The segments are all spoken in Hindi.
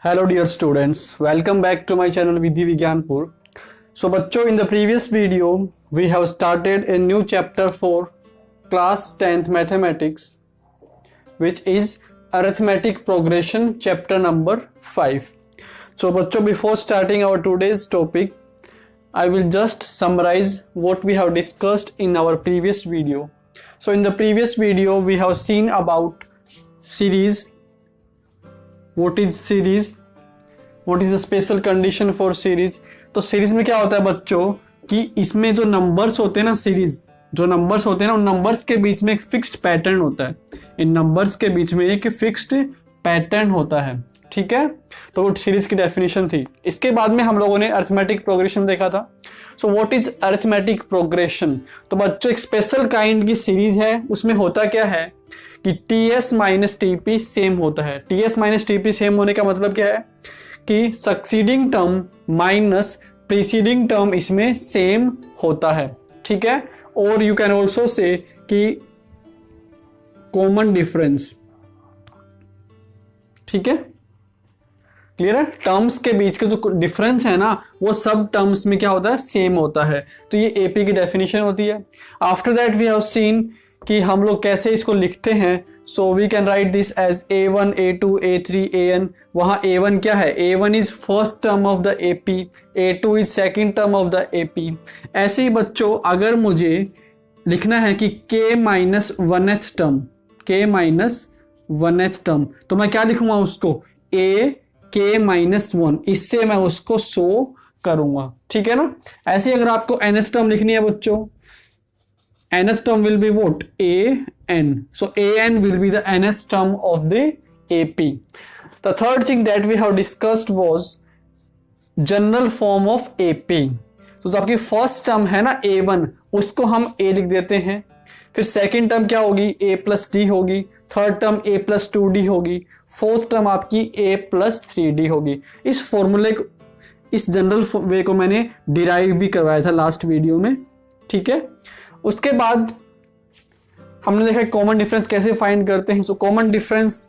Hello dear students, welcome back to my channel Vidhi Vigyanpur. So बच्चों, in the previous video we have started a new chapter for class 10th mathematics which is arithmetic progression chapter number 5. So बच्चों, before starting our today's topic I will just summarize what we have discussed in our previous video. So in the previous video we have seen about series. What is series? What is the special condition for series? तो सीरीज में क्या होता है बच्चों कि इसमें जो नंबर्स होते हैं ना, सीरीज जो नंबर्स होते हैं ना, उन नंबर्स के बीच में एक फिक्स्ड पैटर्न होता है. इन नंबर्स के बीच में एक फिक्स्ड पैटर्न होता है. ठीक है, तो वो सीरीज की डेफिनेशन थी. इसके बाद में हम लोगों ने अरिथमेटिक प्रोग्रेशन देखा था. So what is arithmetic progression? तो बच्चों एक स्पेशल काइंड की सीरीज है. उसमें होता क्या है कि टीएस माइनस टीपी सेम होता है. टीएस माइनस टीपी सेम होने का मतलब क्या है कि succeeding term minus preceding term इसमें सेम होता है. ठीक है, और यू कैन ऑल्सो से कि कॉमन डिफरेंस. ठीक है, क्लियर है? टर्म्स के बीच का जो डिफरेंस है ना वो सब टर्म्स में क्या होता है, सेम होता है. तो ये एपी की डेफिनेशन होती है. After that we have seen कि हम लोग कैसे इसको लिखते हैं. So we can write this as a1 a2 a3 an. वहां a1 क्या है? a1 is first term of the AP, a2 is second term of the AP. ऐसे ही बच्चों अगर मुझे लिखना है कि k minus 1th term, k minus 1th term, तो मैं क्या लिखूंगा उसको? a k minus 1. इससे मैं उसको शो करूंगा. ठीक है ना? ऐसे ही अगर आपको nth टर्म लिखनी है बच्चों, nth term will be what? an. So an will be the nth term of the AP. The third thing that we have discussed was general form of AP. तो जो आपकी फर्स्ट टर्म है ना a1, उसको हम a लिख देते हैं. फिर सेकेंड टर्म क्या होगी? a प्लस डी होगी. Third term a plus 2d होगी. फोर्थ टर्म आपकी a प्लस 3d होगी. इस फॉर्मूले को, इस जनरल वे को मैंने डिराइव भी करवाया था लास्ट वीडियो में. ठीक है, उसके बाद हमने देखा कॉमन डिफरेंस कैसे फाइंड करते हैं. So common difference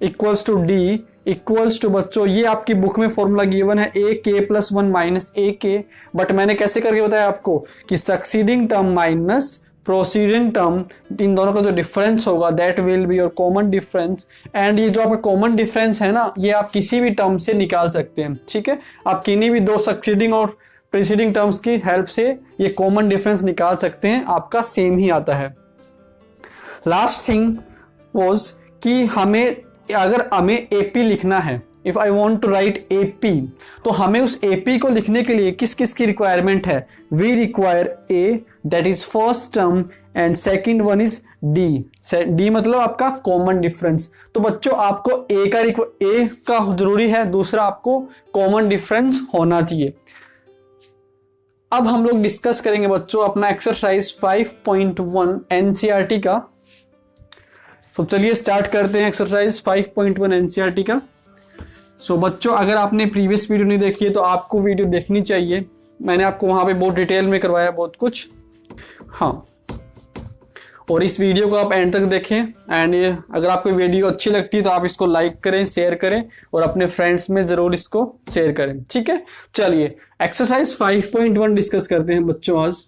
equals to D equals to बच्चों ये आपकी बुक में फॉर्मूला गिवन है ए के प्लस 1 माइनस ए के. बट मैंने कैसे करके बताया आपको कि succeeding term minus proceeding term, इन दोनों का जो डिफरेंस होगा that will be your common difference. And ये जो आपका कॉमन डिफरेंस है ना, ये आप किसी भी टर्म से निकाल सकते हैं. ठीक है, आप किन्हीं भी दो सक्सीडिंग और प्रीसीडिंग टर्म्स की हेल्प से ये कॉमन डिफरेंस निकाल सकते हैं. आपका सेम ही आता है. लास्ट थिंग वाज कि अगर हमें एपी लिखना है, if I want to write AP, तो हमें उस एपी को लिखने के लिए किस किस की रिक्वायरमेंट है? We require A, that is first term, and second one is D. D मतलब आपका कॉमन डिफरेंस. तो बच्चों आपको ए का जरूरी है, दूसरा आपको कॉमन डिफरेंस होना चाहिए. अब हम लोग डिस्कस करेंगे बच्चों अपना एक्सरसाइज 5.1 एनसीईआरटी का. सो चलिए स्टार्ट करते हैं एक्सरसाइज 5.1 एनसीईआरटी का. सो बच्चों अगर आपने प्रीवियस वीडियो नहीं देखी है तो आपको वीडियो देखनी चाहिए. मैंने आपको वहां पे बहुत डिटेल में करवाया बहुत कुछ. हाँ, और इस वीडियो को आप एंड तक देखें. एंड अगर आपको वीडियो अच्छी लगती है तो आप इसको लाइक करें, शेयर करें और अपने फ्रेंड्स में जरूर इसको शेयर करें. ठीक है, चलिए एक्सरसाइज 5.1 डिस्कस करते हैं बच्चों आज.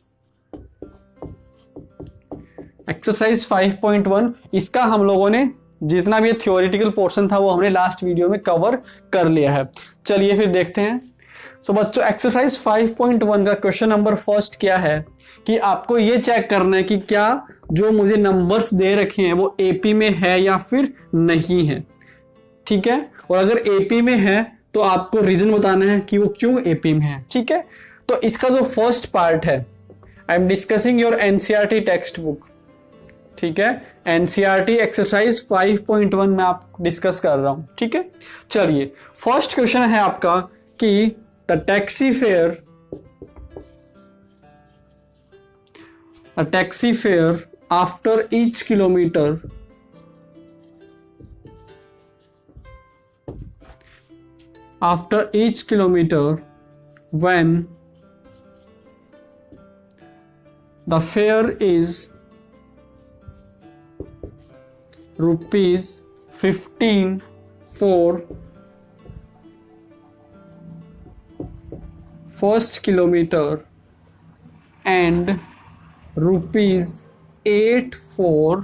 एक्सरसाइज 5.1 इसका हम लोगों ने जितना भी थ्योरेटिकल पोर्शन था वो हमने लास्ट वीडियो में कवर कर लिया है. चलिए फिर देखते हैं. सो बच्चों एक्सरसाइज 5.1 का क्वेश्चन नंबर फर्स्ट क्या है कि आपको ये चेक करना है कि क्या जो मुझे नंबर्स दे रखे हैं वो एपी में है या फिर नहीं है. ठीक है, और अगर एपी में है तो आपको रीजन बताना है कि वो क्यों एपी में है. ठीक है, तो इसका जो फर्स्ट पार्ट है, I am discussing your NCERT text book. ठीक है, एनसीईआरटी एक्सरसाइज 5.1 में आप डिस्कस कर रहा हूं. ठीक है, चलिए फर्स्ट क्वेश्चन है आपका कि the taxi fare A taxi fare after each kilometer when the fare is rupees 15 for first kilometre and ₹8 for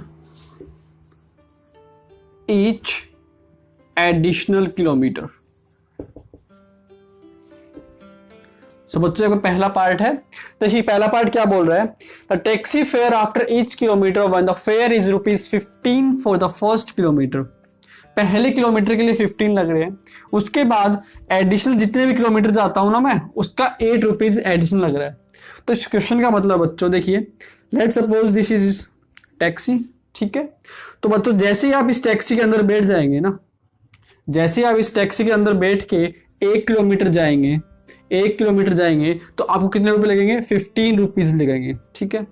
each additional kilometre. So बच्चों का पहला पार्ट है। देखिए पहला पार्ट क्या बोल रहा है, the taxi fare after each kilometre when the fair is ₹15 for the first kilometre. पहले किलोमीटर के लिए 15 लग रहे हैं, उसके बाद एडिशनल जितने भी किलोमीटर जाता हूं ना मैं, उसका ₹8 एडिशनल लग रहा है। तो इस क्वेश्चन का मतलब बच्चों देखिए, let suppose this is taxi, ठीक है। तो बच्चों जैसे ही आप इस टैक्सी के अंदर बैठ जाएंगे ना, जैसे आप इस टैक्सी के अंदर बैठ के 1 किलोमीटर जाएंगे, 1 किलोमीटर जाएंगे तो आपको कितने रुपए लगेंगे, ₹15 लगेंगे, ठीक है।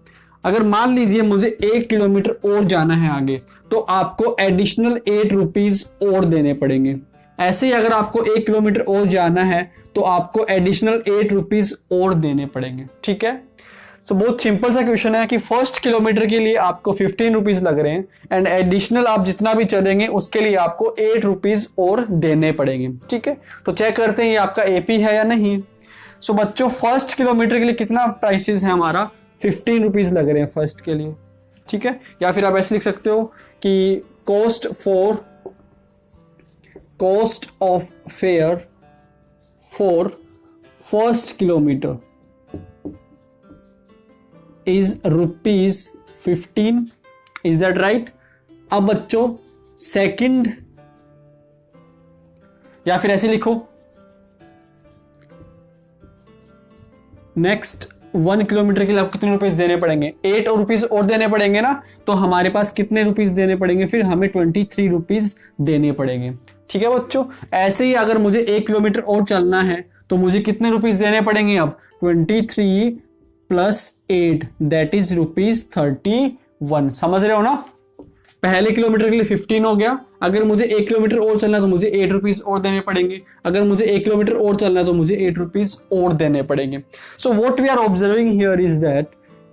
अगर मान लीजिए मुझे 1 किलोमीटर और जाना है आगे, तो आपको एडिशनल ₹8 और देने पड़ेंगे। ऐसे ही अगर आपको 1 किलोमीटर और जाना है तो आपको एडिशनल ₹8 और देने पड़ेंगे, ठीक है। तो बहुत सिंपल सा क्वेश्चन है कि फर्स्ट किलोमीटर के लिए आपको ₹15 लग रहे हैं एंड एडिशनल आप जितना भी चलेंगे उसके लिए आपको ₹8 और देने पड़ेंगे, ठीक है। तो चेक करते हैं ये आपका एपी है या नहीं। सो बच्चों फर्स्ट किलोमीटर के लिए कितना प्राइसेस है हमारा, ₹15 लग रहे हैं फर्स्ट के लिए, ठीक है। या फिर आप ऐसे लिख सकते हो कि cost of fair for first kilometre is ₹15। is that right? अब बच्चों सेकंड, या फिर ऐसे लिखो नेक्स्ट 1 किलोमीटर के लिए आपको कितने ₹8 देने पड़ेंगे, ₹8 और देने पड़ेंगे ना। तो हमारे पास कितने ₹8 देने पड़ेंगे, फिर हमें ₹23 देने पड़ेंगे, ठीक है बच्चों। ऐसे ही अगर मुझे 1 किलोमीटर और चलना है तो मुझे कितने ₹8 देने पड़ेंगे, अब 23 + 8 दैट इज ₹31। समझ रहे हो ना। पहले किलोमीटर के लिए 15 हो गया, अगर मुझे 1 किलोमीटर और चलना है तो मुझे ₹8 और देने पड़ेंगे, अगर मुझे 1 किलोमीटर और चलना है तो मुझे ₹8 और देने पड़ेंगे। So what we are observing here is that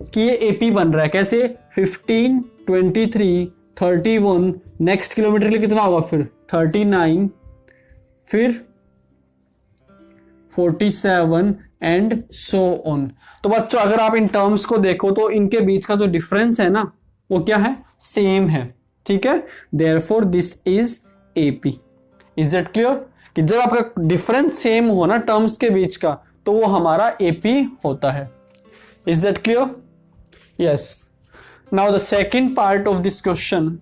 कि ये एपी बन रहा है कैसे, 15, 23, 31, नेक्स्ट किलोमीटर के लिए कितना होगा फिर 39, फिर 47 एंड सो ऑन। तो बच्चों अगर आप इन टर्म्स को देखो तो इनके बीच का जो डिफरेंस है ना वो क्या है, सेम है, ठीक है। Therefore this is AP. Is that clear कि जब आपका डिफरेंस सेम हो ना टर्म्स के बीच का तो वो हमारा एपी होता है। Is that clear? Yes. Now the second part of this question,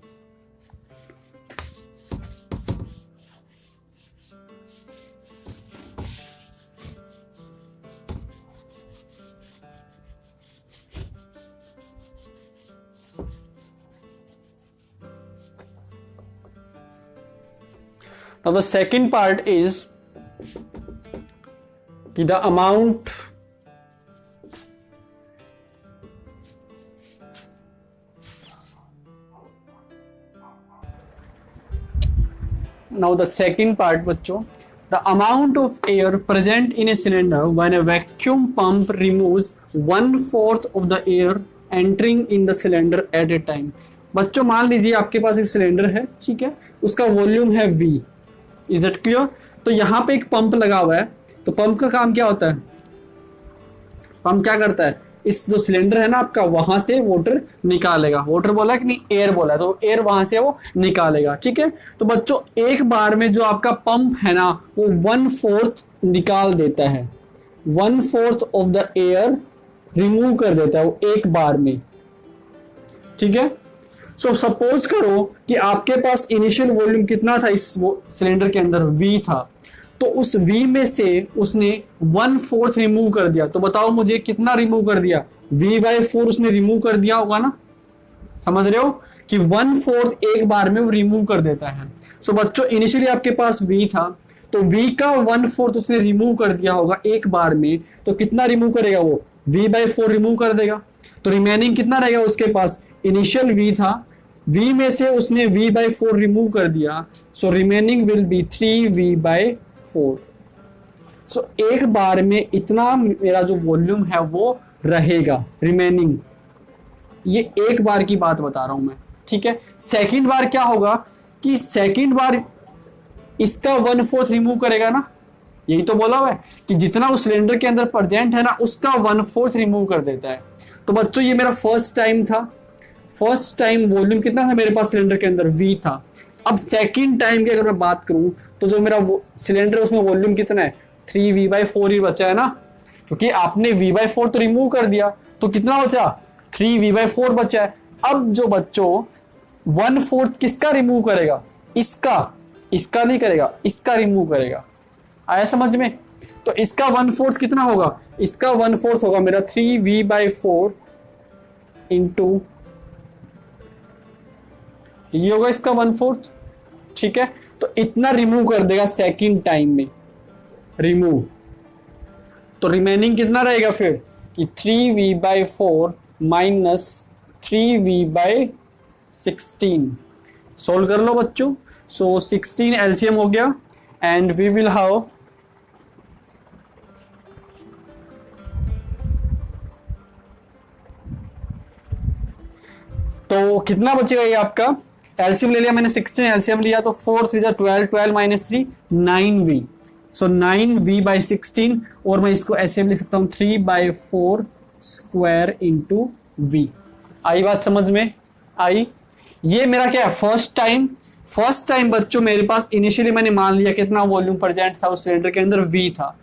now the second part is the amount now the second part बच्चों, the amount of air present in a cylinder when a vacuum pump removes 1/4 of the air entering in the cylinder at a time। बच्चों मान लीजिए आपके पास एक सिलेंडर है, ठीक है, उसका वॉल्यूम है V। Is it clear? तो यहां पे एक पंप लगा हुआ है, तो पंप का काम क्या होता है, पंप क्या करता है, इस जो सिलेंडर है ना आपका वहां से वाटर निकालेगा। वाटर बोला कि नहीं, एयर बोला, तो एयर वहां से वो निकालेगा, ठीक है। तो बच्चों एक बार में जो आपका पंप है ना वो 1/4 निकाल देता है, 1/4 ऑफ द एयर रिमूव कर देता है वो एक बार में, ठीक है। सो सपोज करो कि आपके पास इनिशियल वॉल्यूम कितना था इस सिलेंडर के अंदर, V था, तो उस V में से उसने 1/4 रिमूव कर दिया। तो बताओ मुझे कितना रिमूव कर दिया, V/4 उसने रिमूव कर दिया होगा ना। समझ रहे हो कि 1/4 एक बार में वो रिमूव कर देता है। सो बच्चों इनिशियली आपके पास V था, तो V का 1/4 उसने रिमूव कर दिया होगा एक बार में, तो कितना रिमूव करेगा वो, V/4 रिमूव कर देगा। तो रिमेनिंग कितना रहेगा उसके पास, इनिशियल V था, V में से उसने V/4 रिमूव कर दिया, so remaining will be 3V/4। सो एक बार में इतना मेरा जो वॉल्यूम है वो रहेगा रिमेनिंग। ये एक बार की बात बता रहा हूं मैं, ठीक है। सेकंड बार क्या होगा कि सेकंड बार इसका 1/4 रिमूव करेगा ना, यही तो बोला हुआ है कि जितना उस सिलेंडर के अंदर प्रेजेंट है ना उसका 1/4 रिमूव कर देता है। तो बच्चों ये मेरा फर्स्ट टाइम था, फर्स्ट टाइम वॉल्यूम कितना था मेरे पास सिलेंडर के अंदर, V था। अब सेकंड टाइम की अगर मैं बात करूं तो जो मेरा सिलेंडर उसमें वॉल्यूम कितना है, 3V/4 ही बचा है ना, क्योंकि आपने V/4 तो रिमूव कर दिया, तो कितना बचा, 3V/4 बचा है। अब जो बच्चों 1/4 किसका रिमूव करेगा, इसका नहीं करेगा, इसका रिमूव करेगा। आया समझ में? तो इसका 1/4 कितना होगा, इसका 1/4 होगा मेरा 3V/4 इंटू, ये होगा इसका 1/4। ठीक है, तो इतना रिमूव कर देगा सेकंड टाइम में, रिमूव। तो रिमेनिंग कितना रहेगा फिर कि 3V/4 माइनस 3V/16। सोल्व कर लो बच्चों। सो 16 एलसीएम हो गया एंड वी विल हैव तो कितना बचेगा ये आपका, एलसीएम ले लिया मैंने 16, एलसीएम लिया तो 4 3 12, 12 माइनस 3 9V। सो 9V/16 और मैं इसको ऐसे लिख सकता हूं 3/4 स्क्वायर इंटू V। आई बात समझ में? आई। ये मेरा क्या है, फर्स्ट टाइम बच्चों मेरे पास इनिशियली मैंने मान लिया कितना वॉल्यूम प्रेजेंट था उस सिलेंडर के अंदर, V था।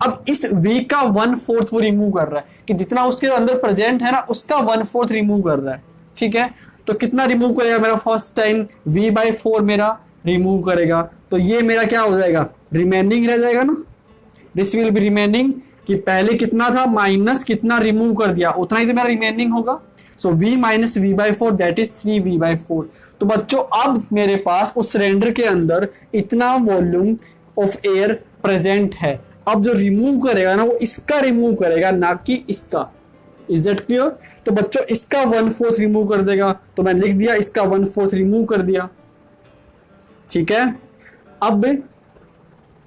अब इस V का 1/4 वो रिमूव कर रहा है कि जितना उसके अंदर प्रेजेंट है ना उसका 1/4 रिमूव कर रहा है। ठीक है, तो कितना रिमूव करेगा मेरा फर्स्ट टाइम, V/4 मेरा रिमूव करेगा। तो ये मेरा क्या हो जाएगा, रिमेनिंग रह जाएगा ना, दिस विल बी रिमेनिंग, कि पहले कितना था माइनस कितना रिमूव कर दिया उतना ही तो मेरा रिमेनिंग होगा। सो V minus V/4 that is 3V/4। तो बच्चों अब मेरे पास उस सिलेंडर के अंदर इतना वॉल्यूम ऑफ एयर प्रेजेंट है। अब जो रिमूव करेगा ना वो इसका रिमूव करेगा, ना कि इसका। Is that clear? तो बच्चों इसका 1/4 रिमूव कर देगा, तो मैं लिख दिया इसका 1/4 रिमूव कर दिया। ठीक है, अब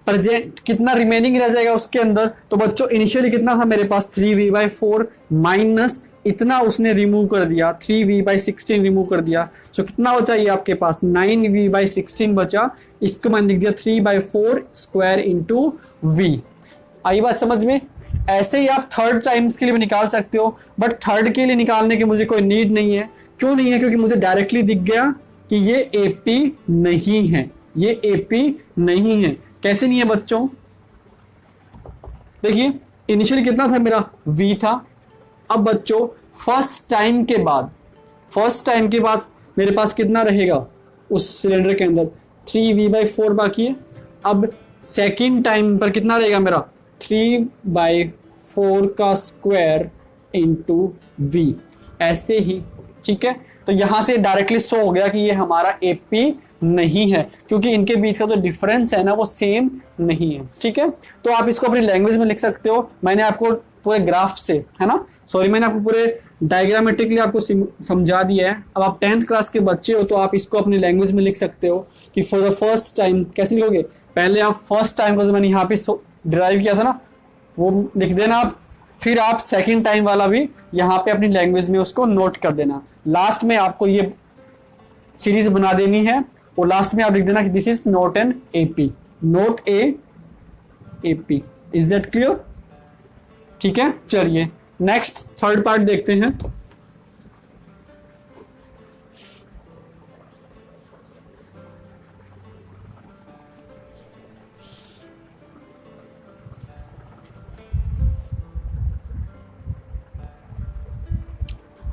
प्रेजेंट कितना रिमेनिंग रह जाएगा उसके अंदर। तो बच्चों इनिशियली कितना था मेरे पास, 3V/4 माइनस इतना उसने रिमूव कर दिया, 3V/16 रिमूव कर दिया। सो कितना बचा ये आपके पास, 9V/16 बचा। इसको मैंने लिख दिया 3/4 स्क्वायर इंटू V। आई बात समझ में? ऐसे ही आप थर्ड टाइम्स के लिए भी निकाल सकते हो, बट थर्ड के लिए निकालने की मुझे कोई नीड नहीं है। क्यों नहीं है? क्योंकि मुझे डायरेक्टली दिख गया कि ये AP नहीं है, ये AP नहीं है। कैसे नहीं है बच्चों? देखिए इनिशियली कितना था मेरा, V था। अब बच्चों फर्स्ट टाइम के बाद मेरे पास कितना रहेगा उस सिलेंडर के अंदर, 3V/4 बाकी है। अब सेकेंड टाइम पर कितना रहेगा मेरा, 3/4 का स्क्वायर इंटू V। ऐसे ही, ठीक है। तो यहां से डायरेक्टली शो हो गया कि ये हमारा AP नहीं है, क्योंकि इनके बीच का जो डिफरेंस है ना वो सेम नहीं है। ठीक है, तो आप इसको अपनी लैंग्वेज में लिख सकते हो। मैंने आपको पूरे ग्राफ से, है ना, सॉरी मैंने आपको पूरे डायग्रामेटिकली आपको समझा दिया है। अब आप 10th क्लास के बच्चे हो तो आप इसको अपनी लैंग्वेज में लिख सकते हो कि फॉर द फर्स्ट टाइम। कैसे लिखोगे, पहले आप फर्स्ट टाइम का जो मैंने यहाँ पे डिराइव किया था ना वो लिख देना आप, फिर आप सेकेंड टाइम वाला भी यहाँ पे अपनी लैंग्वेज में उसको नोट कर देना। लास्ट में आपको ये सीरीज बना देनी है और लास्ट में आप लिख देना कि this is not an AP, note A AP। Is that clear? ठीक है, चलिए नेक्स्ट थर्ड पार्ट देखते हैं।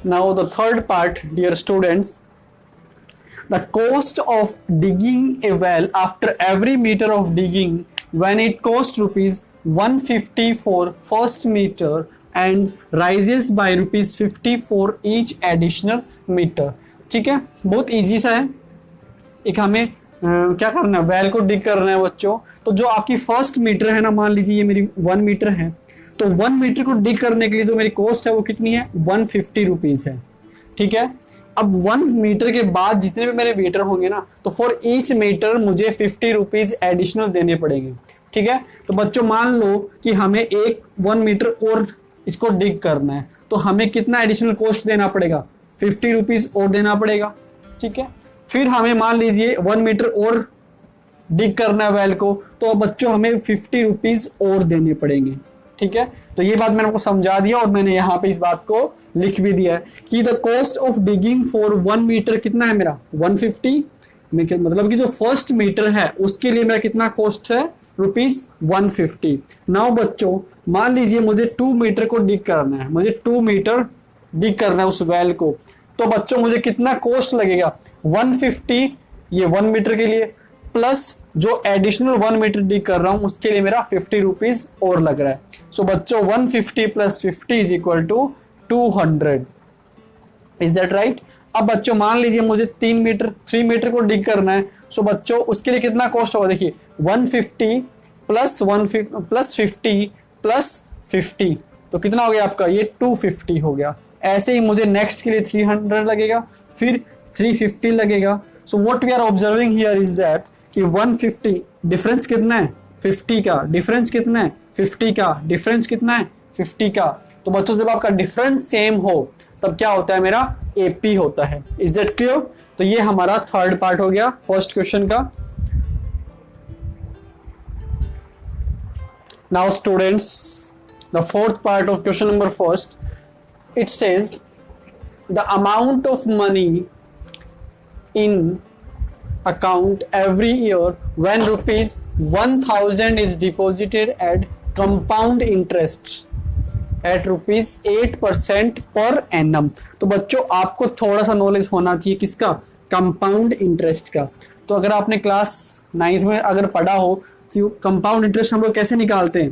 Now the third part, dear students, the cost of digging a well after every meter of digging when it costs rupees 150 for first meter and rises by rupees 50 for each additional meter। ठीक है, बहुत इजी सा है। एक हमें क्या करना है, वेल को डिग करना है बच्चों। तो जो आपकी फर्स्ट मीटर है ना, मान लीजिए ये मेरी 1 मीटर है, तो 1 मीटर को डिग करने के लिए जो मेरी कॉस्ट है वो कितनी है, 150 रुपीज है। ठीक है, अब 1 मीटर के बाद जितने भी मेरे मीटर होंगे ना, तो फॉर ईच मीटर मुझे 50 रुपीज एडिशनल देने पड़ेंगे। ठीक है, तो बच्चों मान लो कि हमें 1 मीटर और इसको डिग करना है, तो हमें कितना एडिशनल कॉस्ट देना पड़ेगा, 50 रुपीज और देना पड़ेगा। ठीक है, फिर हमें मान लीजिए 1 मीटर और डिग करना है वेल को, तो अब बच्चों हमें 50 रुपीज और देने पड़ेंगे। ठीक है, तो ये बात मैंने आपको समझा दिया और मैंने यहाँ पे इस बात को लिख भी दिया है कि the cost of digging for 1 metre कितना है मेरा 150, मतलब कि जो फर्स्ट मीटर है उसके लिए मेरा कितना कॉस्ट है ₹150। नाउ बच्चों मान लीजिए मुझे 2 मीटर को डिग करना है, मुझे 2 मीटर डिग करना है उस वेल को, तो बच्चों मुझे कितना कॉस्ट लगेगा 150 ये 1 मीटर के लिए, प्लस जो एडिशनल 1 मीटर डिग कर रहा हूं उसके लिए मेरा 50 रुपीज और लग रहा है। सो बच्चों 150 plus 50 is equal to 200। Is that right? अब बच्चों मान लीजिए मुझे 3 मीटर को डिग करना है, सो बच्चों उसके लिए कितना कॉस्ट होगा, देखिए 150 प्लस 50 प्लस 50 तो कितना हो गया आपका, ये 250 हो गया। ऐसे ही मुझे नेक्स्ट के लिए 300 लगेगा, फिर 350 लगेगा। So what we are observing here is that कि 150 डिफरेंस कितना है 50 का, डिफरेंस कितना है 50 का, डिफरेंस कितना है 50 का। तो बच्चों जब आपका डिफरेंस सेम हो तब क्या होता है, मेरा एपी होता है। Is that clear? तो ये हमारा थर्ड पार्ट हो गया फर्स्ट क्वेश्चन का। Now students the fourth part of question number first, it says the amount of money in account every year when rupees 1000 is deposited at compound interest at rupees 8% per annum। तो बच्चों आपको थोड़ा सा नॉलेज होना चाहिए किसका, कंपाउंड इंटरेस्ट का। तो अगर आपने क्लास 9th में अगर पढ़ा हो तो कंपाउंड इंटरेस्ट हम लोग कैसे निकालते हैं,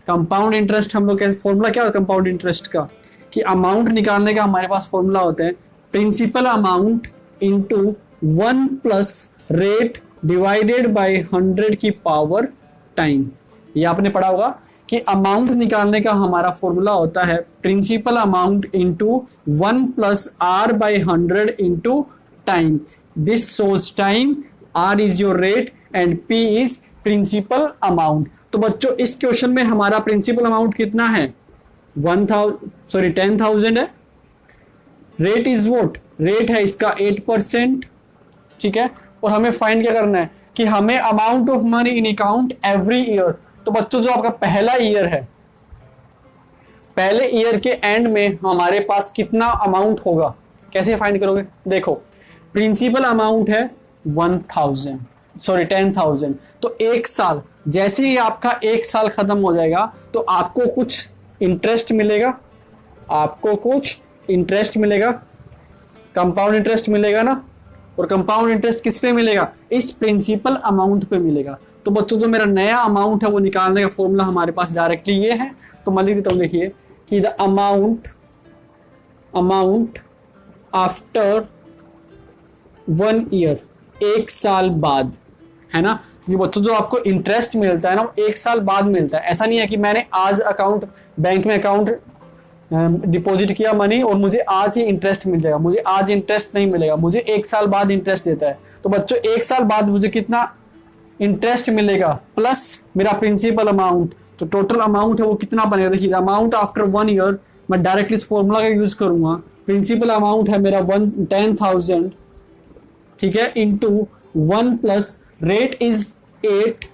कंपाउंड इंटरेस्ट हम लोग कैसे, फॉर्मूला क्या होता है कंपाउंड इंटरेस्ट का, कि अमाउंट निकालने का हमारे पास फॉर्मूला होता है principal amount into 1 plus rate divided by 100 की पावर टाइम। ये आपने पढ़ा होगा कि अमाउंट निकालने का हमारा फॉर्मूला होता है principal amount into 1 plus R by 100 into time. This shows time, R is your rate and P is principal amount. तो बच्चों इस क्वेश्चन में हमारा प्रिंसिपल अमाउंट कितना है 10,000 है। रेट इज व्हाट, रेट है इसका 8%। ठीक है, और हमें फाइंड क्या करना है कि हमें amount of money in account every year. तो बच्चों जो आपका पहला ईयर है, पहले ईयर के एंड में हमारे पास कितना अमाउंट होगा, कैसे फाइंड करोगे, देखो प्रिंसिपल अमाउंट है 10,000 तो एक साल, जैसे ही आपका एक साल खत्म हो जाएगा तो आपको कुछ इंटरेस्ट मिलेगा, आपको कुछ इंटरेस्ट मिलेगा, कंपाउंड इंटरेस्ट मिलेगा ना। और कंपाउंड इंटरेस्ट किस पे मिलेगा, इस प्रिंसिपल अमाउंट पे मिलेगा। तो बच्चों जो मेरा नया अमाउंट है वो निकालने का फॉर्मूला हमारे पास डायरेक्टली ये है। तो मैं लिख देता हूं, देखिए कि द अमाउंट आफ्टर 1 ईयर, एक साल बाद, है ना। ये बच्चों जो आपको इंटरेस्ट मिलता है ना वो एक साल बाद मिलता है। ऐसा नहीं है कि मैंने आज अकाउंट बैंक में अकाउंट डिपॉजिट किया मनी और मुझे आज ही इंटरेस्ट मिल जाएगा, मुझे आज इंटरेस्ट नहीं मिलेगा, मुझे एक साल बाद इंटरेस्ट देता है। तो बच्चों एक साल बाद मुझे कितना इंटरेस्ट मिलेगा प्लस मेरा प्रिंसिपल अमाउंट, तो टोटल अमाउंट है वो कितना बनेगा, देखिए अमाउंट आफ्टर 1 ईयर मैं डायरेक्टली इस फॉर्मूला का यूज करूंगा। प्रिंसिपल अमाउंट है मेरा 10,000, ठीक है, into 1 plus rate is 8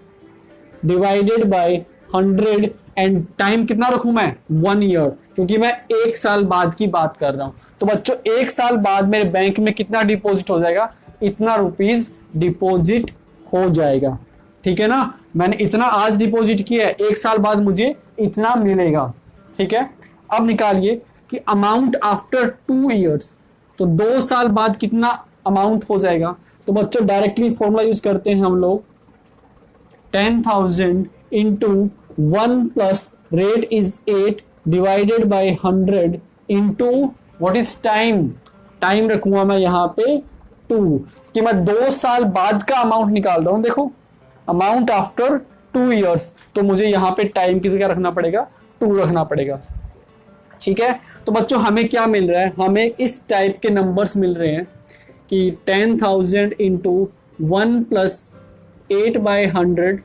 divided by 100 and time कितना रखूं मैं 1 ईयर, क्योंकि मैं एक साल बाद की बात कर रहा हूं। तो बच्चों एक साल बाद मेरे बैंक में कितना डिपॉजिट हो जाएगा, इतना रुपीस डिपॉजिट हो जाएगा। ठीक है ना, मैंने इतना आज डिपॉजिट किया है, एक साल बाद मुझे इतना मिलेगा। ठीक है, अब निकालिए कि अमाउंट आफ्टर 2 ईयर्स, तो 2 साल बाद कितना अमाउंट हो जाएगा। तो बच्चों डायरेक्टली फॉर्मूला यूज करते हैं हम लोग 10,000 into 1 plus rate is 8 divided by 100 into what is time, time रखूंगा मैं यहाँ पे 2, कि मैं 2 साल बाद का अमाउंट निकाल रहा हूं। देखो अमाउंट आफ्टर 2 ईयर्स, तो मुझे यहाँ पे टाइम की जगह रखना पड़ेगा 2 रखना पड़ेगा। ठीक है, तो बच्चों हमें क्या मिल रहा है, हमें इस टाइप के नंबर्स मिल रहे हैं कि 10,000 इंटू 1 प्लस 8 बाय 100,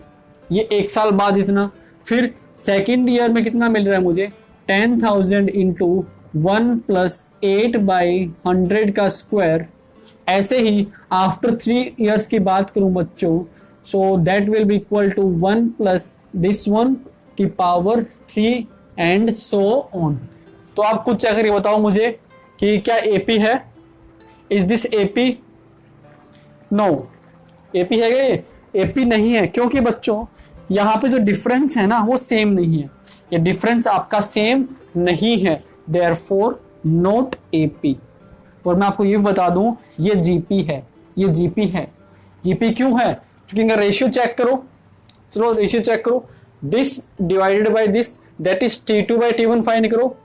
ये एक साल बाद इतना। फिर सेकेंड ईयर में कितना मिल रहा है मुझे 10,000 इंटू 1 प्लस 8 बाई 100 का स्क्वायर। ऐसे ही आफ्टर 3 ईयर्स की बात करूं बच्चों so that will be equal to 1 plus this one की पावर 3 एंड सो ऑन। तो आप कुछ चेक करके बताओ मुझे कि क्या एपी है? Is this AP? No, AP है क्या? ये एपी नहीं है, क्योंकि बच्चों यहाँ पे जो डिफरेंस है ना वो सेम नहीं है, ये डिफरेंस आपका सेम नहीं है, देयरफॉर नॉट एपी। और मैं आपको ये भी बता दूं ये जीपी है, ये जीपी है। जीपी क्यों है? क्योंकि इनका रेशियो चेक करो, चलो रेशियो चेक करो, this divided by this that is T2 by T1 find करो।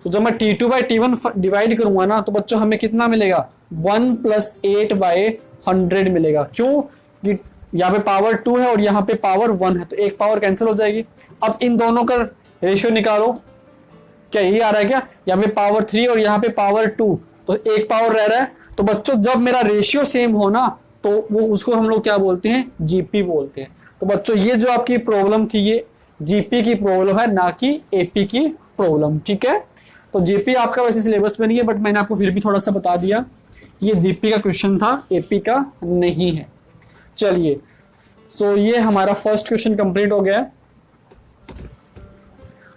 तो जब मैं T2 बाई T1 डिवाइड करूंगा ना तो बच्चों हमें कितना मिलेगा? 1 प्लस 8 बाई 100 मिलेगा। क्यों? कि यहाँ पे पावर 2 है और यहाँ पे पावर 1 है, तो एक पावर कैंसिल हो जाएगी। अब इन दोनों का रेशियो निकालो, क्या यही आ रहा है क्या? यहाँ पे पावर 3 और यहाँ पे पावर 2, तो एक पावर रह रहा है। तो बच्चों जब मेरा रेशियो सेम हो ना तो वो उसको हम लोग क्या बोलते हैं? जीपी बोलते हैं। तो बच्चों ये जो आपकी प्रॉब्लम थी ये जीपी की प्रॉब्लम है, ना कि एपी की प्रॉब्लम, ठीक है। तो जीपी आपका वैसे सिलेबस में नहीं है, बट मैंने आपको फिर भी थोड़ा सा बता दिया, ये जीपी का क्वेश्चन था, एपी का नहीं है। चलिए, सो ये हमारा फर्स्ट क्वेश्चन कंप्लीट हो गया।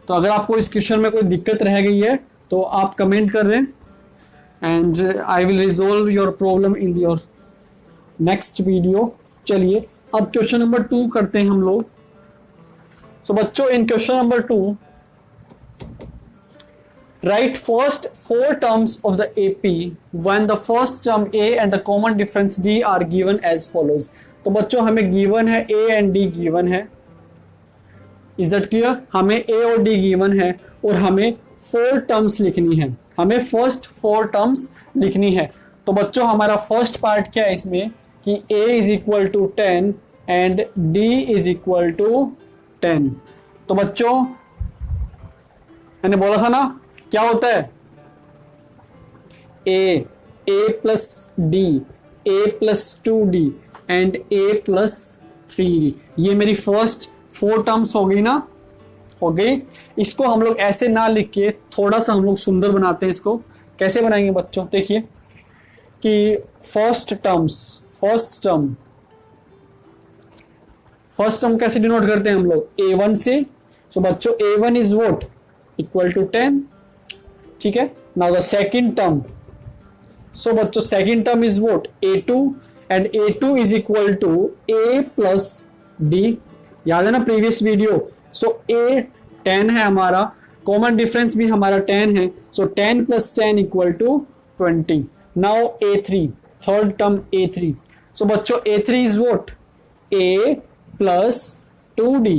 तो अगर आपको इस क्वेश्चन में कोई दिक्कत रह गई है तो आप कमेंट कर दें and I will resolve your problem in your next video. चलिए अब क्वेश्चन नंबर 2 करते हैं हम लोग। सो बच्चों इन question number 2 write first 4 terms of the AP when the first term A and the common difference D are given as follows। तो बच्चों हमें गिवन है A and D गिवन है, इज दैट क्लियर? हमें A और D गिवन है और हमें 4 टर्म्स लिखनी है, हमें फर्स्ट 4 टर्म्स लिखनी है। तो बच्चों हमारा फर्स्ट पार्ट क्या है इसमें कि A is equal to 10 and D is equal to 10। तो बच्चों मैंने बोला था ना क्या होता है? A plus D, A plus 2D and A plus 3D। ये मेरी फर्स्ट 4 टर्म्स हो गई ना, हो गई। इसको हम लोग ऐसे ना लिख के थोड़ा सा हम लोग सुंदर बनाते हैं। इसको कैसे बनाएंगे बच्चों? देखिए कि फर्स्ट टर्म कैसे डिनोट करते हैं हम लोग? A1 से। सो बच्चों A1 is what? Equal to 10, ठीक है। Now the second term, so बच्चों second term is what? A2 and A2 is equal to A plus D। याद है ना प्रीवियस वीडियो? सो A 10 है हमारा, कॉमन डिफरेंस भी हमारा 10 है, so 10 plus 10 equal to 20। Now A3, third term A3। So बच्चों A3 is what? A plus 2D,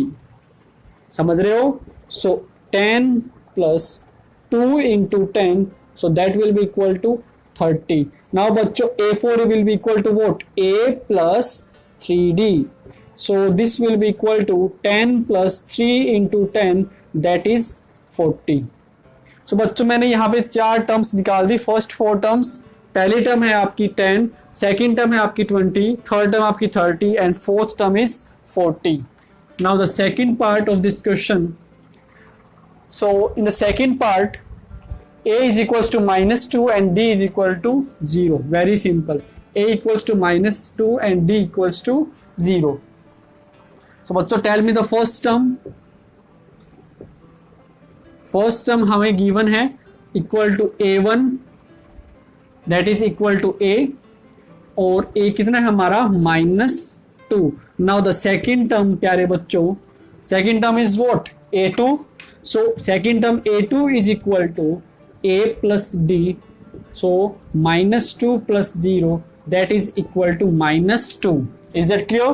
समझ रहे हो? सो 10 plus 2 into 10, so that will be equal to 30. Now बच्चों A4 will be equal to what? A plus 3D. So this will be equal to 10 plus 3 into 10, that is 40. So बच्चों मैंने यहाँ पे 4 टर्म्स निकाल दी। फर्स्ट 4 टर्म्स, पहली टर्म है आपकी 10, सेकेंड टर्म है आपकी 20, थर्ड टर्म आपकी 30 and fourth term is 40. Now the second part of this question. So in the second part, A is equals to minus 2 and D is equal to 0. Very simple. A equals to minus 2 and D equals to 0. So बच्चों tell me the first term. First term हमें given है equal to A1, that is equal to A, और A कितना है हमारा? minus 2. Now the second term प्यारे बच्चों, second term is what? A2. So second term A2 is equal to A plus D, so minus 2 plus 0, that is equal to minus 2. Is that clear?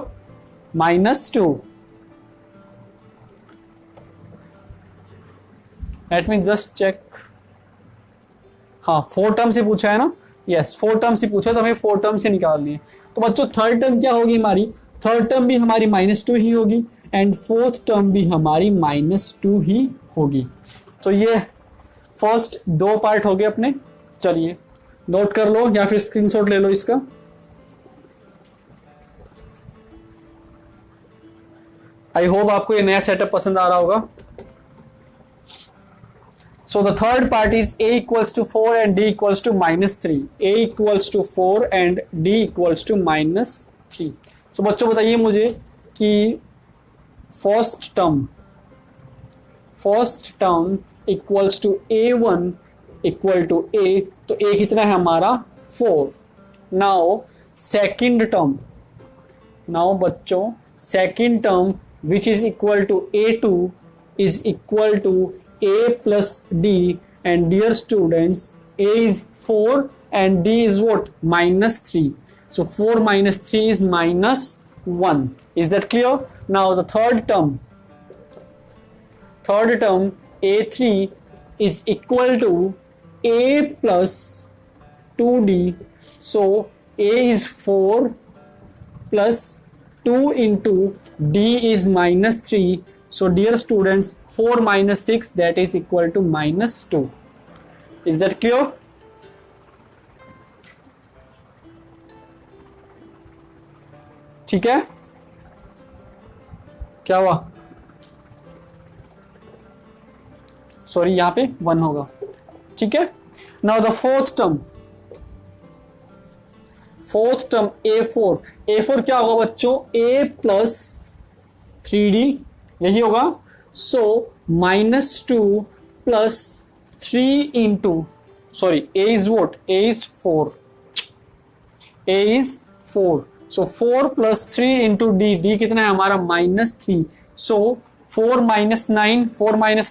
Minus 2. Let me just check. हाँ 4 टर्म से पूछा है ना? यस 4 टर्म से पूछा, तो हमें 4 टर्म से निकालनी है। तो बच्चों थर्ड टर्म क्या होगी हमारी? थर्ड टर्म भी हमारी -2 ही होगी एंड फोर्थ टर्म भी हमारी -2 ही होगी। तो ये फर्स्ट 2 पार्ट हो गए अपने। चलिए नोट कर लो या फिर स्क्रीनशॉट ले लो इसका। आई होप आपको ये नया सेटअप पसंद आ रहा होगा। So the third part is A equals to 4 and D equals to -3. A equals to 4 and D equals to -3. तो बच्चों बताइए मुझे कि first term equals to A1 equal to A, तो A कितना है हमारा 4। नाउ बच्चों second term which is equal to A2 is equal to A plus D, and dear students, A is 4 and D is what? -3. So 4 minus 3 is -1. Is that clear? Now the third term A3 is equal to A plus 2D. So A is 4 plus 2 into D is -3. So dear students, 4 minus 6, that is equal to -2. Is that clear? ठीक है, क्या हुआ? सॉरी, यहां पे 1 होगा। ठीक है, now the fourth term A4 क्या होगा बच्चों? A plus 3D, यही होगा। सो -2 plus 3 into, sorry, A is what? A is 4. So 4 plus 3 into D कितना है हमारा? -3. सो 4 minus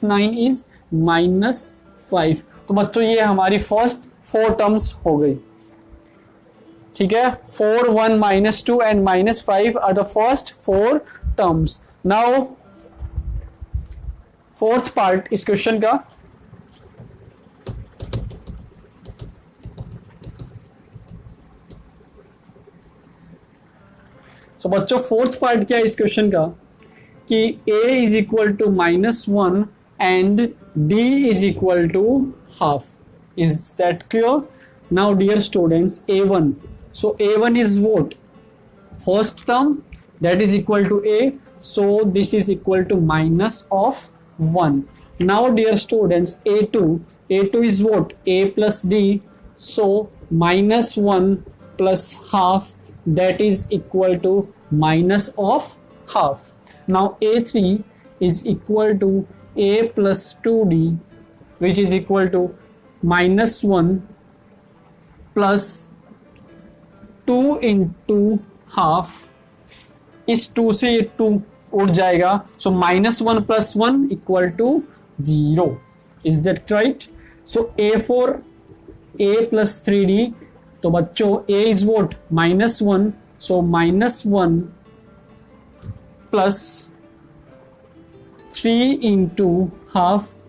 9 इज -5। तो बच्चों ये हमारी फर्स्ट 4 टर्म्स हो गई। ठीक है, 4, 1, -2 and -5 are the first 4 terms. Now fourth part इस क्वेश्चन का, सो बच्चों फोर्थ पार्ट क्या है इस क्वेश्चन का कि A is equal to -1 and D is equal to half. Is that clear? Now dear students, A1, so A1 is what? First term, that is equal to A, so this is equal to minus of 1. Now dear students, A2 is what? A plus D, so -1 plus half, that is equal to minus of half. Now A3 is equal to A plus 2D, which is equal to -1 plus 2 into half। इस 2 से ये 2 उड़ जाएगा, so -1 plus 1 equal to 0। Is that right? So A4 A plus 3D, तो बच्चों A is what? -1, so -1 plus 3 into half,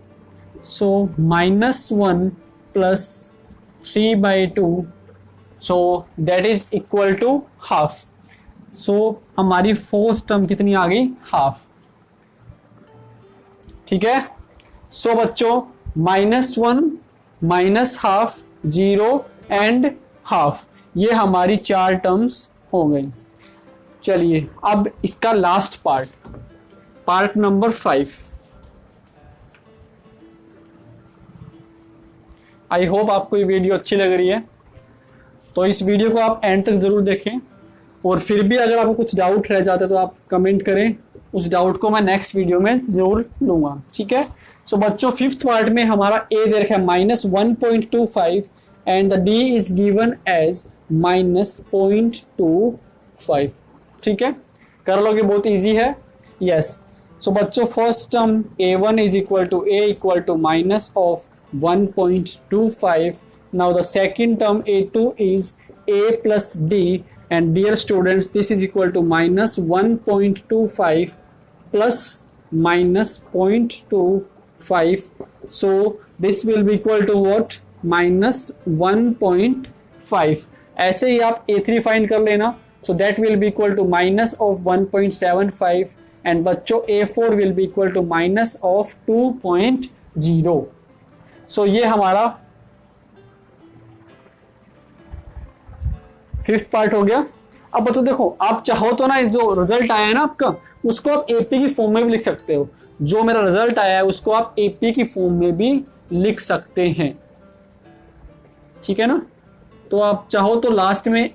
so -1 plus 3/2, so that is equal to half. So हमारी फोर्थ टर्म कितनी आ गई? हाफ। ठीक है, सो बच्चों -1 -हाफ 0 एंड हाफ, ये हमारी 4 टर्म्स हो गई। चलिए अब इसका last part number 5। I hope आपको ये वीडियो अच्छी लग रही है, तो इस वीडियो को आप एंड तक जरूर देखें, और फिर भी अगर आपको कुछ डाउट रह जाता है तो आप कमेंट करें, उस डाउट को मैं नेक्स्ट वीडियो में जरूर लूंगा। ठीक है, सो बच्चों फिफ्थ पार्ट में हमारा A दे रखा है -1.25 and the D is given as -0.25। ठीक है, कर लोगे, बहुत इजी है। यस, सो बच्चों first term A1 is equal to A equal to -1.25। Now the second term A2 is A plus D, and dear students, this is equal to -1.25 plus -0.25, so this will be equal to what? -1.5। ऐसे ही आप A3 फाइंड कर लेना, so that will be equal to -1.75, and बच्चों A4 will be equal to -2.0। so ये हमारा फिफ्थ पार्ट हो गया। अब बच्चों देखो, आप चाहो तो ना इस जो रिजल्ट आया है ना आपका, उसको आप एपी की फॉर्म में भी लिख सकते हो। जो मेरा रिजल्ट आया है उसको आप एपी की फॉर्म में भी लिख सकते हैं। ठीक है ना, तो आप चाहो तो लास्ट में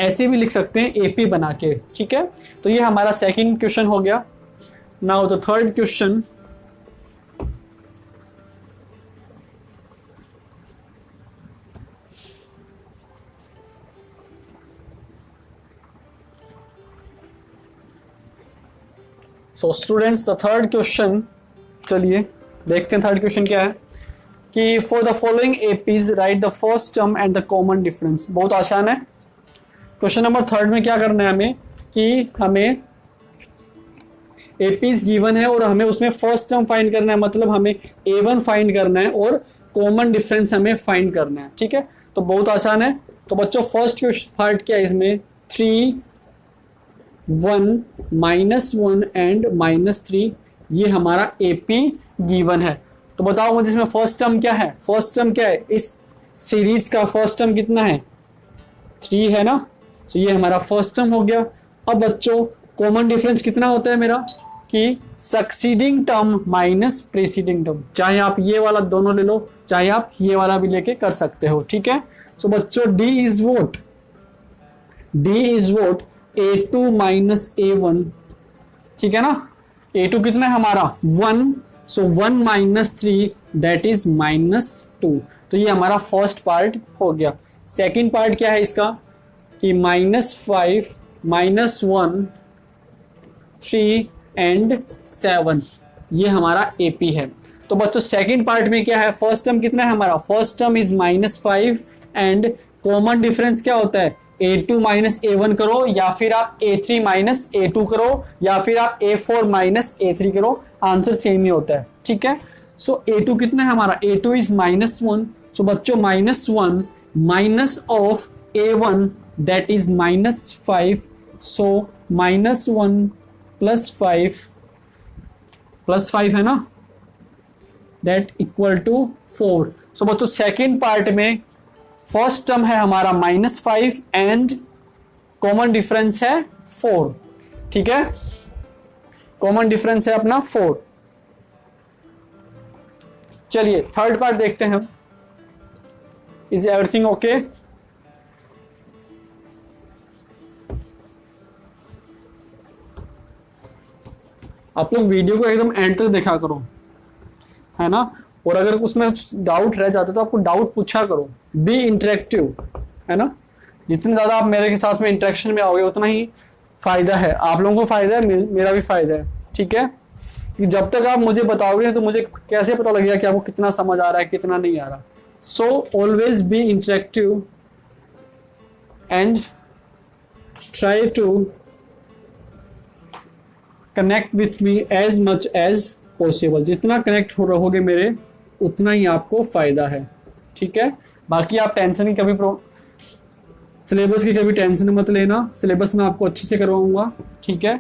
ऐसे भी लिख सकते हैं एपी बना के, ठीक है। तो ये हमारा सेकंड क्वेश्चन हो गया। Now the third question, so students the third question, चलिए देखते हैं थर्ड क्वेश्चन क्या है कि for the following APs right the first term and the common difference. बहुत आसान है। क्वेश्चन नंबर थर्ड में क्या करना है हमें कि हमें एपीज गिवन है और हमें उसमें फर्स्ट टर्म फाइंड करना है, मतलब हमें A1 फाइंड करना है और कॉमन डिफरेंस हमें फाइंड करना है, ठीक है। तो बहुत आसान है। तो बच्चों फर्स्ट पार्ट क्या है इसमें, 3 1 -1 एंड -3, ये हमारा एपी गिवन है। तो बताओ मुझे इसमें फर्स्ट टर्म क्या है, फर्स्ट टर्म क्या है इस सीरीज का, फर्स्ट टर्म कितना है 3 है ना। तो ये हमारा फर्स्ट टर्म हो गया। अब बच्चों कॉमन डिफरेंस कितना होता है मेरा कि succeeding term minus preceding term, चाहे आप ये वाला दोनों ले लो, चाहे आप ये वाला भी लेके कर सकते हो, ठीक है। सो बच्चों D is vote, D is vote A2 minus A1, ठीक है ना। A2 कितना है हमारा 1, सो 1 -3 दैट इज -2। तो ये हमारा फर्स्ट पार्ट हो गया। सेकंड पार्ट क्या है इसका कि -5 -1 3 एंड 7, ये हमारा एपी है। तो बच्चों सेकंड पार्ट में क्या है, फर्स्ट टर्म कितना है हमारा, first term is -5 and common difference क्या होता है A2 माइनस A1 करो, या फिर आप A3 माइनस A2 करो, या फिर आप A4 माइनस A3 करो, आंसर सेम ही होता है, ठीक है। सो A2 कितना है हमारा, A2 इज -1, सो बच्चों -1 minus of A1 that is -5, so -1 plus 5 है ना, दैट इक्वल टू 4। सो बच्चों सेकेंड पार्ट में फर्स्ट टर्म है हमारा -5 एंड कॉमन डिफरेंस है 4, ठीक है। कॉमन डिफरेंस है अपना 4। चलिए थर्ड पार्ट देखते हैं हम। Is everything okay? आप लोग वीडियो को एकदम एंड तक देखा करो, है ना। और अगर उसमें डाउट रह जाता तो आपको डाउट पूछा करो, बी इंटरेक्टिव, है ना। जितने ज्यादा आप मेरे के साथ में इंटरेक्शन में आओगे उतना ही फायदा है, आप लोगों को फायदा है, मेरा भी फायदा है, ठीक है। कि जब तक आप मुझे बताओगे तो मुझे कैसे पता लगेगा कि आपको कितना समझ आ रहा है कितना नहीं आ रहा। So always be interactive and try to connect with me as much as possible. जितना कनेक्ट हो रहोगे मेरे उतना ही आपको फायदा है, ठीक है। बाकी आप टेंशन की कभी सिलेबस की कभी टेंशन मत लेना, सिलेबस में आपको अच्छे से करवाऊंगा, ठीक है।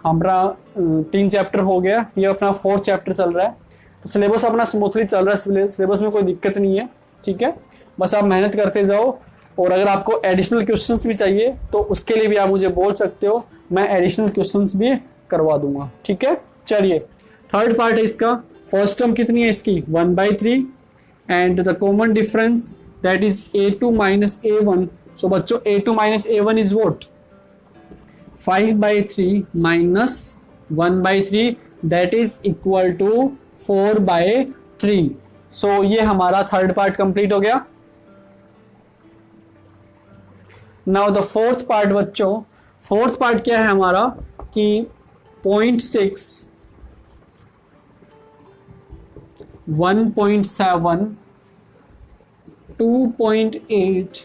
हमारा 3 चैप्टर हो गया, ये अपना 4th चैप्टर चल रहा है, तो सिलेबस अपना स्मूथली चल रहा है, सिलेबस में कोई दिक्कत नहीं है, ठीक है। बस आप मेहनत करते जाओ, और अगर आपको एडिशनल क्वेश्चंस भी चाहिए तो उसके लिए भी आप मुझे बोल सकते हो, मैं एडिशनल क्वेश्चंस भी करवा दूंगा, ठीक है। चलिए थर्ड पार्ट है इसका, फर्स्ट टर्म कितनी है इसकी 1/3 and the common difference that is A2 minus A1। So बच्चों A2 minus A1 is what 5/3 minus 1/3 that is equal to 4/3। So ये हमारा थर्ड पार्ट कंप्लीट हो गया। नाउ द फोर्थ पार्ट बच्चों, फोर्थ पार्ट क्या है हमारा कि 0.6 1.7 2.8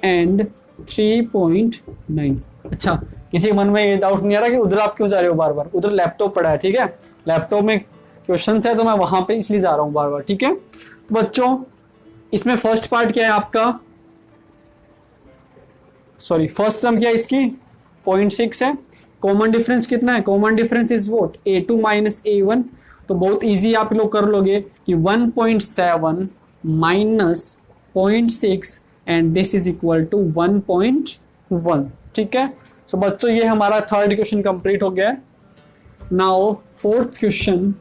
एंड 3.9। अच्छा, किसी के मन में ये डाउट नहीं आ रहा कि उधर आप क्यों जा रहे हो बार बार, उधर लैपटॉप पड़ा है, ठीक है। लैपटॉप में क्वेश्चंस है तो मैं वहां पे इसलिए जा रहा हूं बार बार, ठीक है। तो बच्चों इसमें फर्स्ट पार्ट क्या है आपका, सॉरी फर्स्ट टर्म क्या है इसकी 0.6 है। कॉमन डिफरेंस कितना है, common difference is what A2 minus A1। तो बहुत इजी आप लोग कर लोगे कि 1.7 minus 0.6 and this is equal to 1.1, ठीक है। सो बच्चों ये हमारा थर्ड क्वेश्चन कंप्लीट हो गया है। नाउ फोर्थ क्वेश्चन,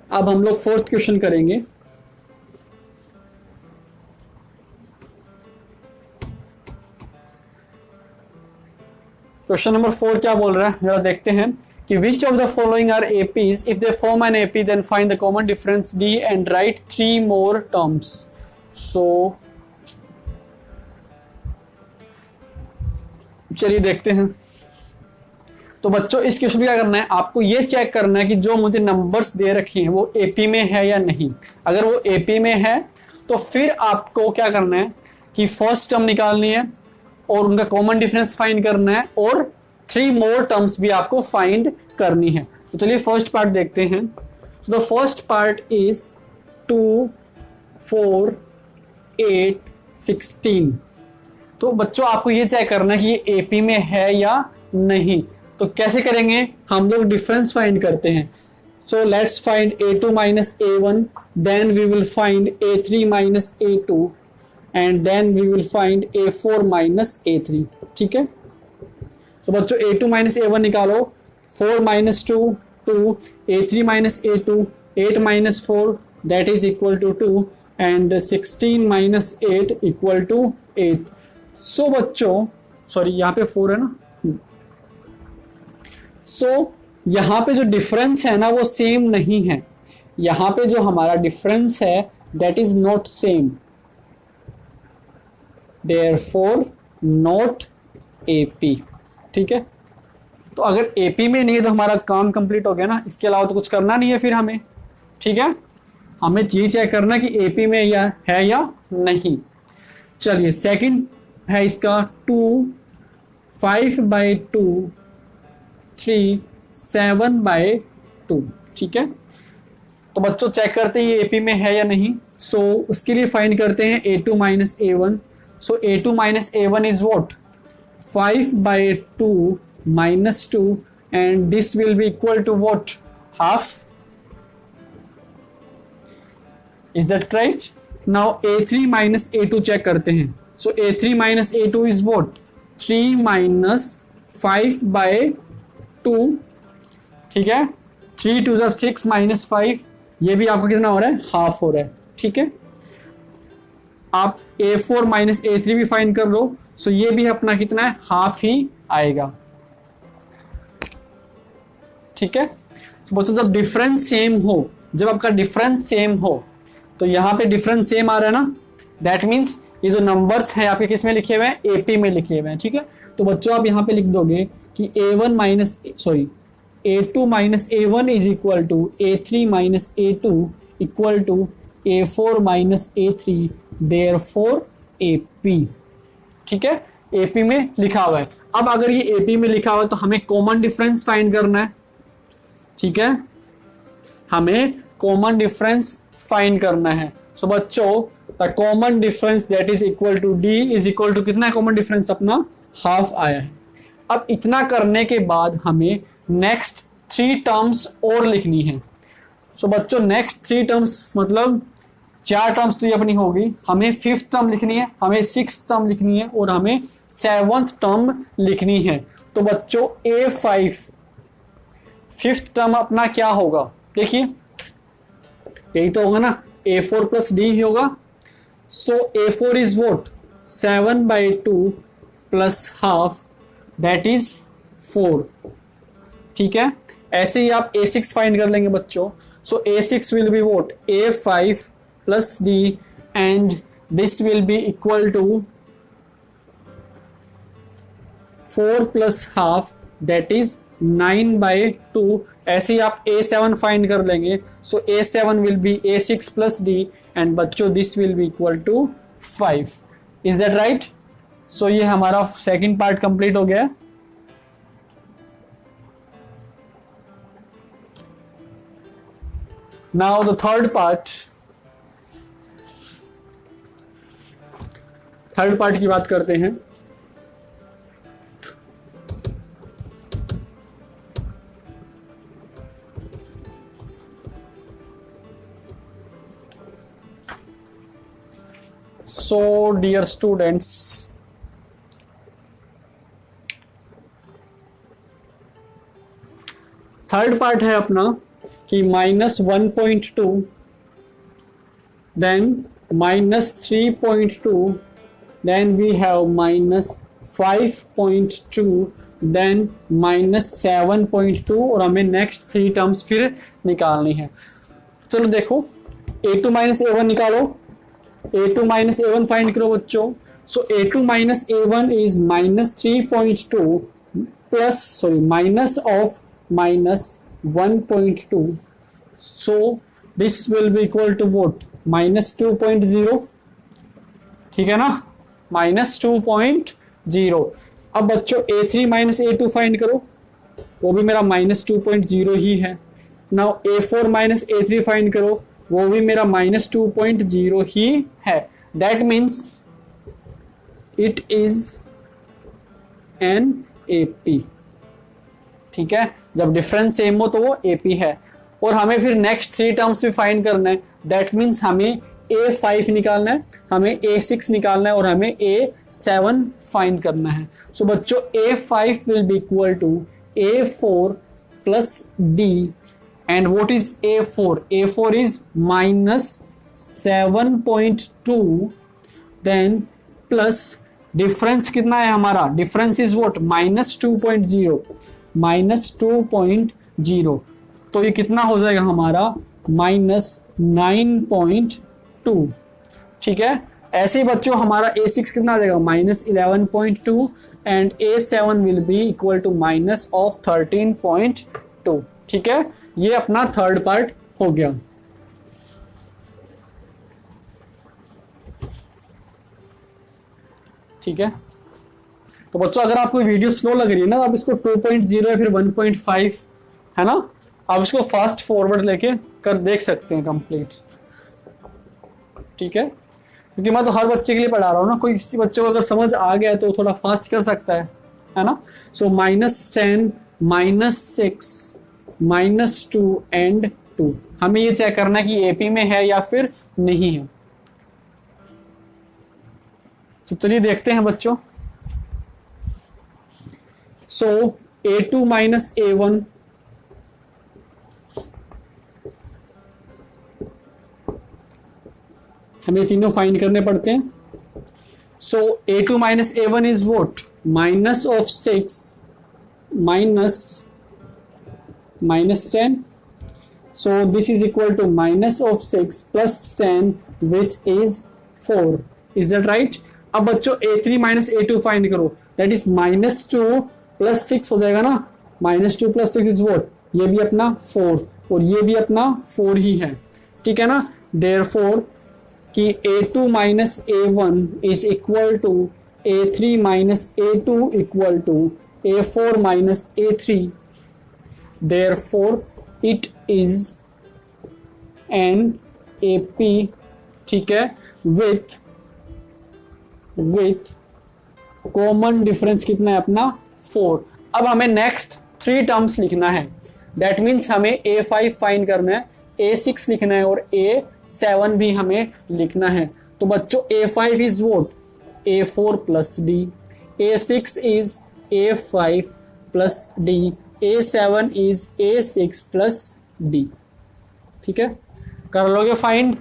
अब हम लोग फोर्थ क्वेश्चन करेंगे। क्वेश्चन नंबर 4 क्या बोल रहा है, जरा देखते हैं कि which of the following are APs, if they form an AP then find the common difference d and write 3 more terms. So चलिए देखते हैं। तो बच्चों इस क्वेश्चन में क्या करना है, आपको ये चेक करना है कि जो मुझे नंबर्स दे रखे हैं वो एपी में है या नहीं। अगर वो एपी में है तो फिर आपको क्या करना है कि फर्स्ट टर्म निकालनी है और उनका कॉमन डिफरेंस फाइंड करना है और 3 मोर टर्म्स भी आपको फाइंड करनी है। तो चलिए फर्स्ट पार्ट देखते हैं। तो द फर्स्ट पार्ट इज 2, 4, 8, 16। तो बच्चों आपको ये चेक करना है कि ये एपी में है या नहीं। तो कैसे करेंगे, हम लोग डिफरेंस फाइंड करते हैं। So let's find a2 minus a1, then we will find a3 minus a2 and then we will find a4 minus a3। ठीक है, तो बच्चों a2 माइनस a1 निकालो, 4 minus 2 2, a3 minus a2 8 minus 4 that is equal to 2 and 16 minus 8 equal to 8। So बच्चों सॉरी यहाँ पे 4 है ना। सो यहाँ पे जो डिफरेंस है ना वो सेम नहीं है। यहाँ पे जो हमारा डिफरेंस है that is not same, therefore not AP. ठीक है, तो अगर एपी में नहीं है तो हमारा काम कंप्लीट हो गया ना, इसके अलावा तो कुछ करना नहीं है फिर हमें। ठीक है, हमें ये चेक करना कि एपी में या है या नहीं। चलिए सेकंड है इसका 2, 5/2, 3, 7/2। ठीक है, तो बच्चों चेक करते हैं ये एपी में है या नहीं। सो उसके लिए फाइंड करते हैं a2 minus a1। So a2 minus a1 is what, 5/2 minus 2 and this will be equal to what, half. Is that right? Now a3 minus a2 check करते हैं। So a3 minus a2 is what, 3 minus 5/2। ठीक है, 3 2 6 minus 5, ये भी आपका कितना हो रहा है, हाफ हो रहा है। ठीक है, आप a4 माइनस a3 भी फाइंड कर लो। सो ये भी अपना कितना है, हाफ ही आएगा। ठीक है, तो बच्चों जब डिफरेंस सेम हो, जब आपका डिफरेंस सेम हो तो यहाँ पे डिफरेंस सेम आ रहा है ना, दैट मीन्स ये जो नंबर्स हैं आपके किस में लिखे हुए हैं, एपी में लिखे हुए हैं। ठीक है, तो बच्चों आप यहाँ पे लिख दोगे कि a1 minus sorry a2 minus a1 is equal to a3 minus a2 equal to a4 minus a3 therefore AP। ठीक है, AP में लिखा हुआ है। अब अगर ये AP में लिखा हुआ है तो हमें कॉमन डिफरेंस फाइंड करना है। ठीक है, हमें कॉमन डिफरेंस फाइंड करना है। सो बच्चों the common difference that is equal to D is equal to कितना, कॉमन डिफरेंस अपना हाफ आया है। अब इतना करने के बाद हमें नेक्स्ट 3 टर्म्स और लिखनी है। सो बच्चों नेक्स्ट 3 टर्म्स मतलब 4 टर्म्स तो ये अपनी होगी, हमें 5th टर्म लिखनी है, हमें 6th टर्म लिखनी है और हमें 7th टर्म लिखनी है। तो बच्चों A5 5th टर्म अपना क्या होगा, देखिए यही तो होगा ना, A4 प्लस D ही होगा। सो A4 is vote 7/2 plus half that is 4। ठीक है, ऐसे ही आप A6 फाइंड कर लेंगे बच्चों। So A6 will be what A5 plus D and this will be equal to 4 plus half that is 9/2। ऐसे ही आप A7 फाइंड कर लेंगे। So A7 will be A6 plus D and बच्चों this will be equal to 5। Is that right? So ये हमारा सेकंड पार्ट कंप्लीट हो गया। नाउ द थर्ड पार्ट की बात करते हैं। So dear students, third part है अपना कि -1.2 then -3.2 then we have -5.2 then -7.2 और हमें नेक्स्ट 3 टर्म्स फिर निकालनी है। चलो देखो a2 माइनस a1 निकालो, a2 माइनस a1 फाइंड करो बच्चों। So a2 minus a1 is -3.2 plus sorry minus of -1.2, so this will be equal to what -2.0, ठीक है ना, -2.0। अब बच्चों a3 माइनस a2 फाइंड करो, वो भी मेरा -2.0 ही है। Now a4 minus a3 find करो, वो भी मेरा -2.0 ही है। That means it is an AP, ठीक है। जब डिफरेंस सेम हो तो वो AP है। और हमें फिर नेक्स्ट 3 टर्म्स भी फाइंड करना है। दैट मीन्स हमें A5 निकालना है, हमें A6 निकालना है और हमें A7 फाइंड करना है। सो बच्चों A5 will be equal to A4 plus D, and what is A4? A4 is -7.2, then plus difference कितना है हमारा, डिफरेंस इज व्हाट -2.0, तो ये कितना हो जाएगा हमारा -9.2, ठीक है। ऐसे ही बच्चों हमारा A6 कितना आ जाएगा -11.2 and A7 will be equal to -13.2, ठीक है। ये अपना थर्ड पार्ट हो गया। ठीक है, तो बच्चों अगर आपको वीडियो स्लो लग रही है ना, आप इसको 2.0 या फिर 1.5 है ना, आप इसको फास्ट फॉरवर्ड लेके कर देख सकते हैं कंप्लीट, ठीक है। क्योंकि मैं तो हर बच्चे के लिए पढ़ा रहा हूँ ना, कोई किसी बच्चे को अगर समझ आ गया तो थोड़ा फास्ट कर सकता है ना। सो -10 -6 -2 एंड 2, हमें ये चेक करना है कि AP में है या फिर नहीं है। तो चलिए देखते हैं बच्चों। सो A2 माइनस A1 हमें तीनों फाइंड करने पड़ते हैं। सो A2 minus A1 is vote minus of 6 -10, so this is equal to minus of 6 plus 10 which is 4, is that right? अब बच्चों A3 माइनस A2 फाइंड करो, that is -2 प्लस 6 हो जाएगा ना, -2 प्लस 6 इज वोट, ये भी अपना 4 और ये भी अपना 4 ही है, ठीक है ना। therefore कि A2 minus A1 is equal to A3 minus A2 equal to A4 minus A3, therefore it is an AP, ठीक है, with कॉमन डिफरेंस कितना है अपना 4। अब हमें नेक्स्ट 3 टर्म्स लिखना है, दैट मीन्स हमें A5 फाइंड करना है, A6 लिखना है और A7 भी हमें लिखना है। तो बच्चों A5 is vote A4 plus D, A6 is A5 plus D, A7 is A6 plus D, ठीक है। कर लोगे फाइंड,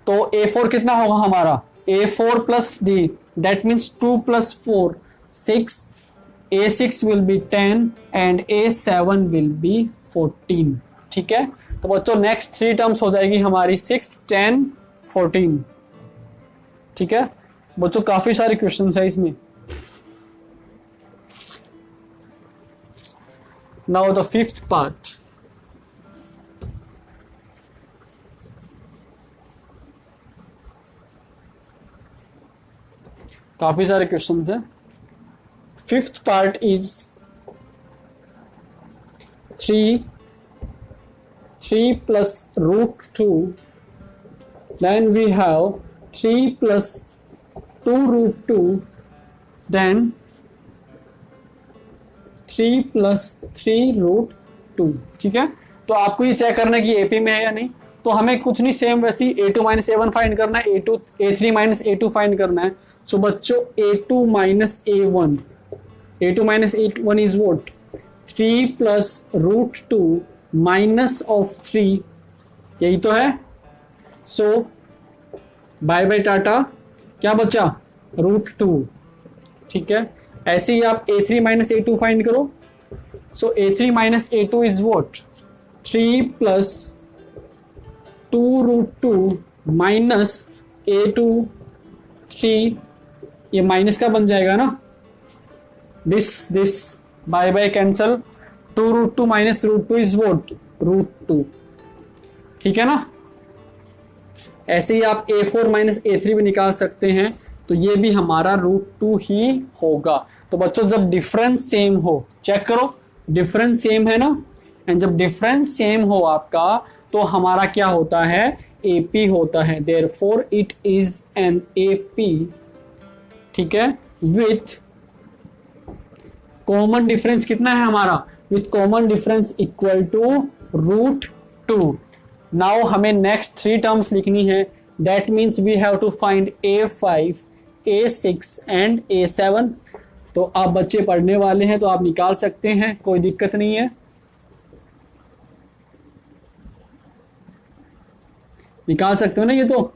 तो A4 कितना होगा हमारा A4 plus D, that means 2 plus 4 6, A6 will B 10 and A7 will B 14, ठीक है। तो बच्चों नेक्स्ट 3 टर्म्स हो जाएगी हमारी 6 10 14, ठीक है। बच्चों काफी सारे क्वेश्चन है इसमें। नाउ द 5th पार्ट, काफी सारे क्वेश्चंस हैं। 5th part is 3 plus root 2, then we have 3 plus 2 root 2, then 3 plus 3 root 2, ठीक है। तो आपको ये चेक करना है कि AP में है या नहीं, तो हमें कुछ नहीं, सेम वैसे ही A2 माइनस A1 फाइंड करना है, A3 माइनस A2 फाइंड करना है। सो बच्चों A2 minus A1 is what 3 plus root 2 minus of 3, यही तो है। सो बाय बाय टाटा, क्या बचा रूट 2, ठीक है। ऐसे ही आप a3 माइनस a2 फाइंड करो. So a3 minus a2 is what, 3 plus 2 root 2 minus a2 3, ये माइनस का बन जाएगा ना, this by by cancel, 2 root 2 minus root 2 is what, root 2. ठीक है ना. ऐसे ही आप a4 माइनस a3 भी निकाल सकते हैं, तो ये भी हमारा रूट 2 ही होगा. तो बच्चों जब डिफरेंस सेम हो, चेक करो डिफरेंस सेम है ना, एंड जब डिफरेंस सेम हो आपका तो हमारा क्या होता है, AP होता है. Therefore it is an AP. ठीक है. विथ कॉमन डिफरेंस कितना है हमारा, with common difference equal to root 2. Now हमें नेक्स्ट 3 टर्म्स लिखनी है. That means we have to find a5, a6 and a7. तो आप बच्चे पढ़ने वाले हैं तो आप निकाल सकते हैं, कोई दिक्कत नहीं है, निकाल सकते हो ना ये तो.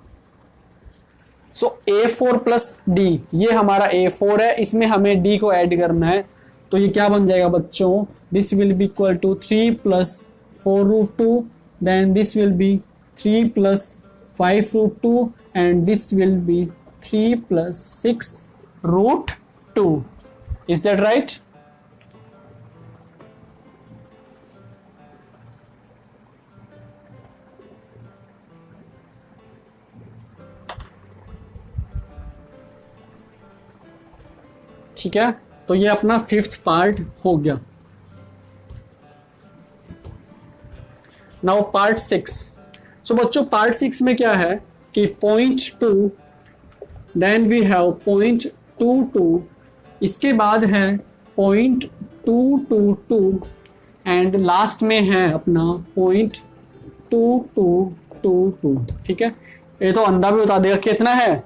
सो a4 प्लस d, ये हमारा a4 है, इसमें हमें d को ऐड करना है. तो ये क्या बन जाएगा बच्चों, this will be equal to 3 plus 4 root 2, then this will be 3 plus 5 root 2 and this will be 3 plus 6 root 2. Is that right? ठीक है. तो ये अपना 5th पार्ट हो गया. Now part 6. सो बच्चों पार्ट 6 में क्या है कि point 2, then we have point 2 2, इसके बाद है पॉइंट 2 2 2 एंड लास्ट में है अपना पॉइंट 2 2 2 2. ठीक है. ये तो अंधा भी बता देगा कितना है,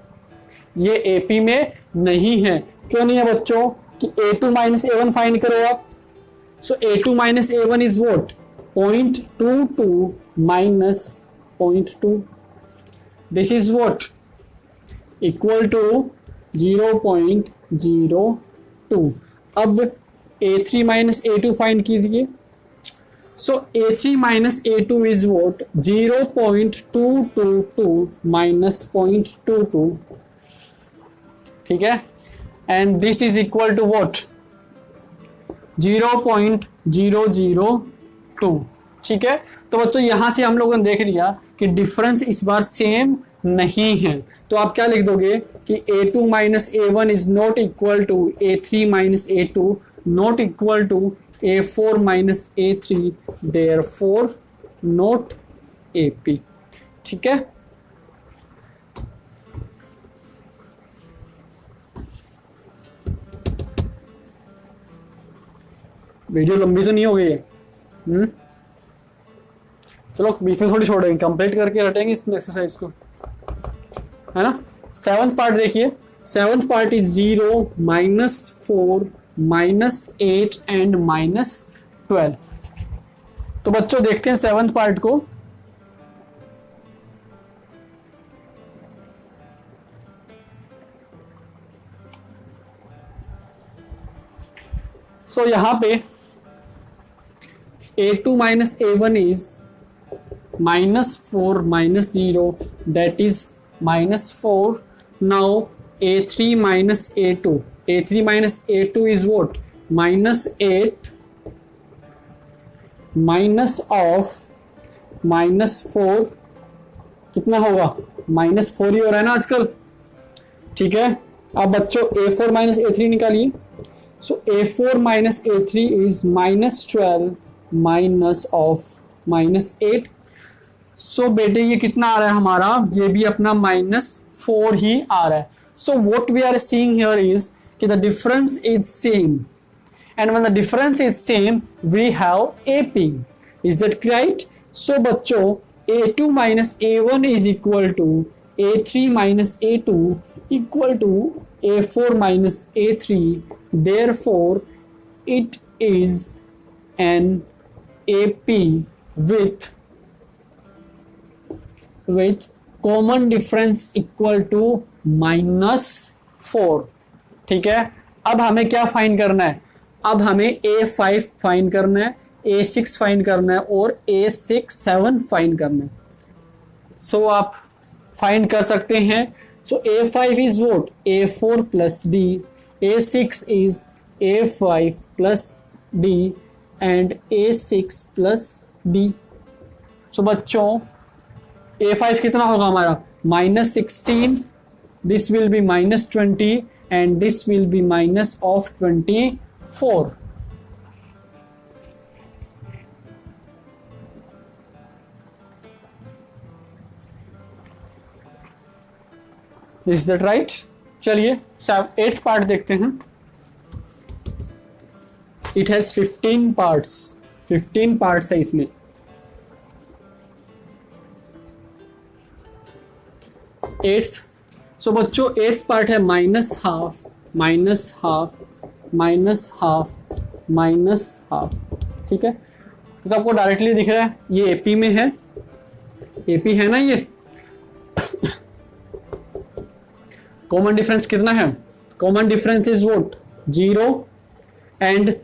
ये AP में नहीं है. क्यों नहीं है बच्चों, कि a2 माइनस a1 फाइंड करो आप. सो a2 minus a1 is what, 0.22 minus 0.2. This is what? Equal to 0.02. अब a3 minus a2 फाइंड कीजिए. So a3 minus a2 is what? 0.222 minus 0.22. ठीक है. And this is equal to what? 0.002. ठीक है. तो बच्चों यहां से हम लोगों ने देख लिया कि डिफरेंस इस बार सेम नहीं है. तो आप क्या लिख दोगे कि a2 minus a1 is not equal to a3 minus a2, not equal to a4 minus a3, therefore not AP. ठीक है. वीडियो लंबी तो नहीं हो गई है. चलो बीच में थोड़ी छोड़ेंगे, कंप्लीट करके रटेंगे इस एक्सरसाइज को, है ना. 7th पार्ट देखिए. 7th part is 0 minus 4 minus 8 and minus 12. तो बच्चों देखते हैं 7th पार्ट को. सो यहां पे a2 minus a1 is minus 4 minus 0, that is minus 4. Now a3 minus a2, a3 minus a2 is what, minus 8 minus of minus 4, कितना होगा, minus 4 ही हो रहा है ना आजकल. ठीक है. अब बच्चों a4 minus a3 निकालिए. So a4 minus a3 is minus 12 minus of minus 8. सो बेटे ये कितना आ रहा है हमारा, ये भी अपना -4 ही आ रहा है. So what we are seeing here is कि the difference is same, and when the difference is same we have AP. Is that right. So बच्चों a2 minus a1 is equal to a3 minus a2 equal to a4 minus a3, therefore it is an AP with common difference equal to -4. ठीक है. अब हमें क्या फाइंड करना है, अब हमें A5 फाइंड करना है, A6 फाइंड करना है और A7 फाइंड करना है। सो आप फाइंड कर सकते हैं। सो A5 is vote A4 plus D, A6 is A5 plus D and A6 plus D। सो बच्चों A5 कितना होगा हमारा -16, this will B -20 and this will B -24। This is that right. चलिए 8th पार्ट देखते हैं। इट हैज 15 पार्ट्स, 15 पार्ट्स है इसमें। एट्थ, सो बच्चों 8th पार्ट है -12, -12, -12, ठीक है। तो आपको डायरेक्टली दिख रहा है ये एपी में है, एपी है ना ये। कॉमन डिफरेंस कितना है, common difference is what 0 and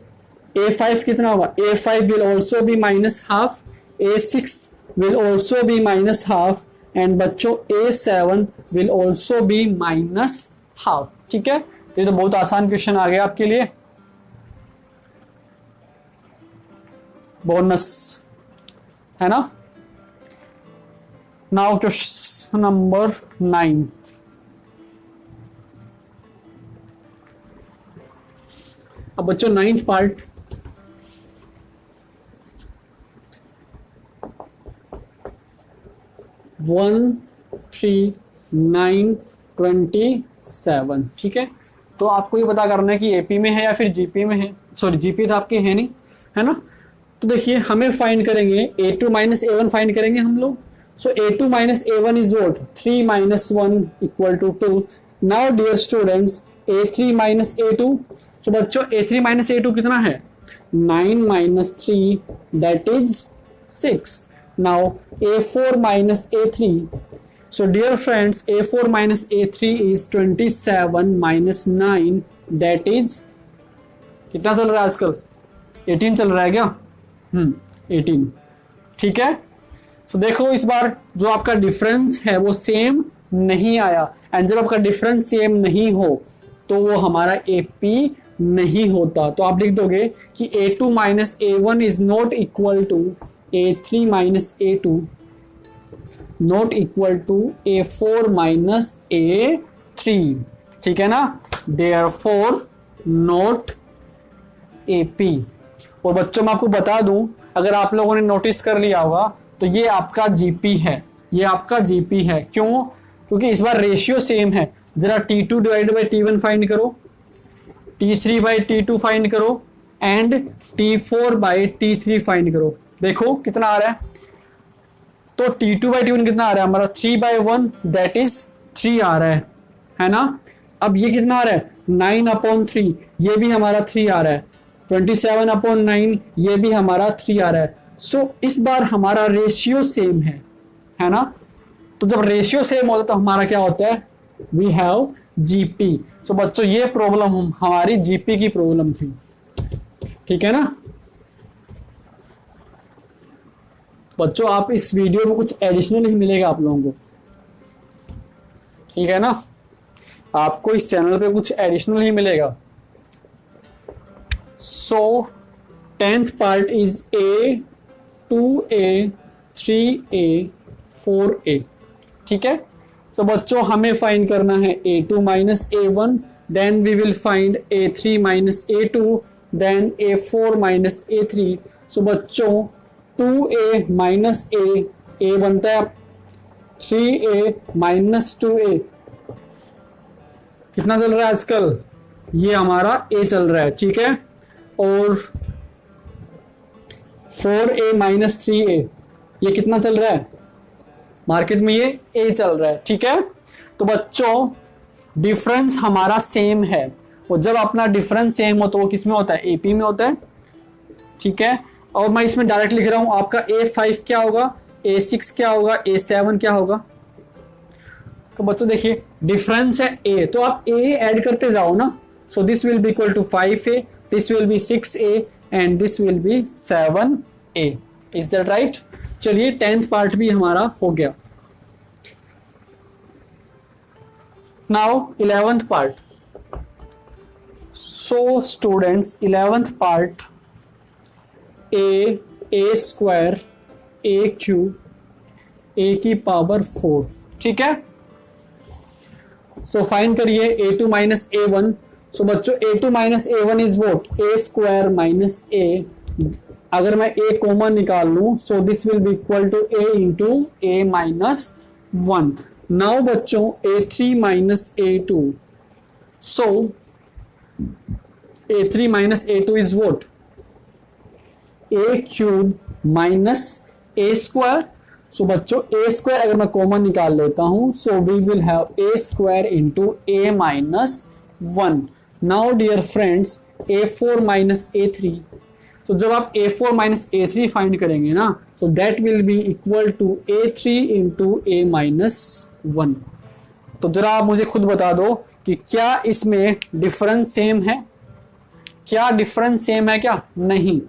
A5 कितना होगा, A5 will also be -12, A6 will also be -12 and बच्चों A7 विल ऑल्सो बी -12। ठीक है, ये तो बहुत आसान क्वेश्चन आ गया आपके लिए। बोनस है ना। Now question number 9। अब बच्चों 9th पार्ट, वन 3 9 27, ठीक है। तो आपको ये पता करना है कि एपी में है या फिर जीपी में है। सॉरी जीपी तो आपके है नहीं, है ना। तो देखिए हमें फाइंड करेंगे A2 माइनस A1 फाइंड करेंगे हम लोग। So A2 minus A1 is what 3 minus 1 equal to 2। Now dear students A3 minus A2, तो बच्चों A3 माइनस A2 कितना है 9 minus 3 that is 6। Now A4 minus A3, so dear friends A4 minus A3 is 27 minus 9 that is कितना चल रहा है आजकल 18 चल रहा है क्या 18, ठीक है। so देखो इस बार जो आपका डिफरेंस है वो सेम नहीं आया, एंड जब आपका डिफरेंस सेम नहीं हो तो वो हमारा AP नहीं होता। तो आप लिख दोगे कि A2 minus A1 is not equal to A3 minus A2 not equal to A4 minus A3, ठीक है ना। Therefore not AP। और बच्चों मैं आपको बता दूं, अगर आप लोगों ने नोटिस कर लिया होगा तो ये आपका GP है, ये आपका GP है। क्यों, क्योंकि इस बार रेशियो सेम है। जरा T2 divide by T1 find करो, T3 बाई T2 फाइंड करो and T4 by T3 find करो। देखो कितना आ रहा है, तो T2 बाई T1 कितना आ रहा है हमारा 3 बाई 1 दैट इज 3 आ रहा है ना। अब ये कितना आ रहा है 9/3, ये भी हमारा 3 आ रहा है। 27/9 ये भी हमारा 3 आ रहा है। सो इस बार हमारा रेशियो सेम है ना। तो जब रेशियो सेम होता है तो हमारा क्या होता है वी हैव GP। सो बच्चों ये प्रॉब्लम हमारी GP की प्रॉब्लम थी, ठीक है ना। बच्चों आप इस वीडियो में कुछ एडिशनल ही मिलेगा आप लोगों को, ठीक है ना। आपको इस चैनल पे कुछ एडिशनल ही मिलेगा। सो 10th part is A, 2A, 3A, 4A, ठीक है। सो बच्चों हमें फाइंड करना है A2 minus A1, then we will find A3 minus A2, then A4 minus A3। So बच्चों 2A माइनस A बनता है 3A माइनस 2A। कितना चल रहा है आजकल, ये हमारा A चल रहा है, ठीक है। और 4A माइनस 3A ये कितना चल रहा है मार्केट में, ये A चल रहा है, ठीक है। तो बच्चों डिफरेंस हमारा सेम है, और जब अपना डिफरेंस सेम हो तो वो किस में होता है AP में होता है, ठीक है। और मैं इसमें डायरेक्ट लिख रहा हूं आपका A5 क्या होगा, A6 क्या होगा, A7 क्या होगा। तो बच्चों देखिए डिफरेंस है A, तो आप A ऐड करते जाओ ना। So this will be equal to 5a, this will be 6a and this will be 7a. Is that right? चलिए 10th part भी हमारा हो गया. Now 11th part. So students, 11th part, a square a cube a की पावर 4. ठीक है. सो फाइंड करिए a2 माइनस a1. सो बच्चों a2 minus a1 is what? a square minus a. अगर मैं a कॉमन निकाल लूं so this will be equal to a into a minus 1. Now बच्चों a3 minus a2. So a3 minus a2 is what? a cube minus a square. So बच्चों a स्क्वायर अगर मैं कॉमन निकाल लेता हूं so we will have a square into a minus 1. Now dear friends a4 minus a3. तो जब आप a4 माइनस a3 फाइंड करेंगे ना तो that will be equal to a3 into a minus 1. तो जरा आप मुझे खुद बता दो कि क्या इसमें डिफरेंस सेम है? क्या डिफरेंस सेम है? क्या नहीं.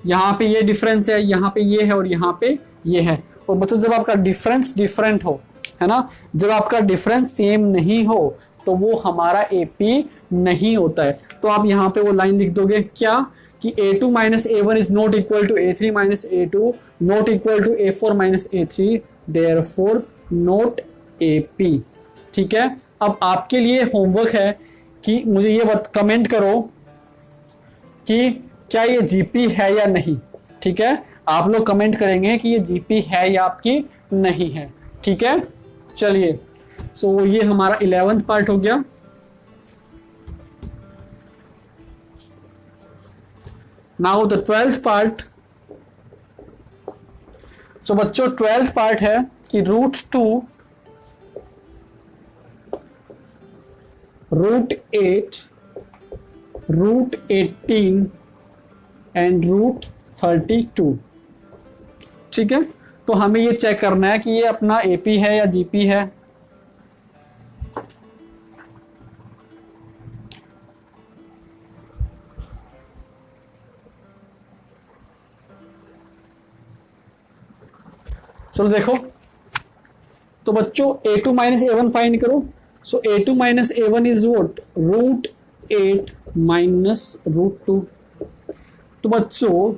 यहाँ पे ये डिफरेंस है, यहाँ पे ये है और यहाँ पे ये है. और बच्चों जब आपका डिफरेंस डिफरेंट हो, है ना, जब आपका डिफरेंस सेम नहीं हो तो वो हमारा एपी नहीं होता है. तो आप यहाँ पे वो लाइन लिख दोगे क्या कि a2 minus a1 is not equal to a3 minus a2 not equal to a4 minus a3 therefore not AP. ठीक है. अब आपके लिए होमवर्क है कि मुझे ये कमेंट करो कि क्या ये जीपी है या नहीं. ठीक है. आप लोग कमेंट करेंगे कि ये जीपी है या आपकी नहीं है. ठीक है. चलिए सो ये हमारा 11th पार्ट हो गया. Now the 12th part. सो बच्चों 12th पार्ट है कि √2 √8 √18 एंड √32. ठीक है. तो हमें ये चेक करना है कि ये अपना एपी है या जीपी है. चलो देखो. तो बच्चों a2 माइनस a1 फाइंड करो. सो a2 minus a1 is what? √8 minus √2. तो बच्चों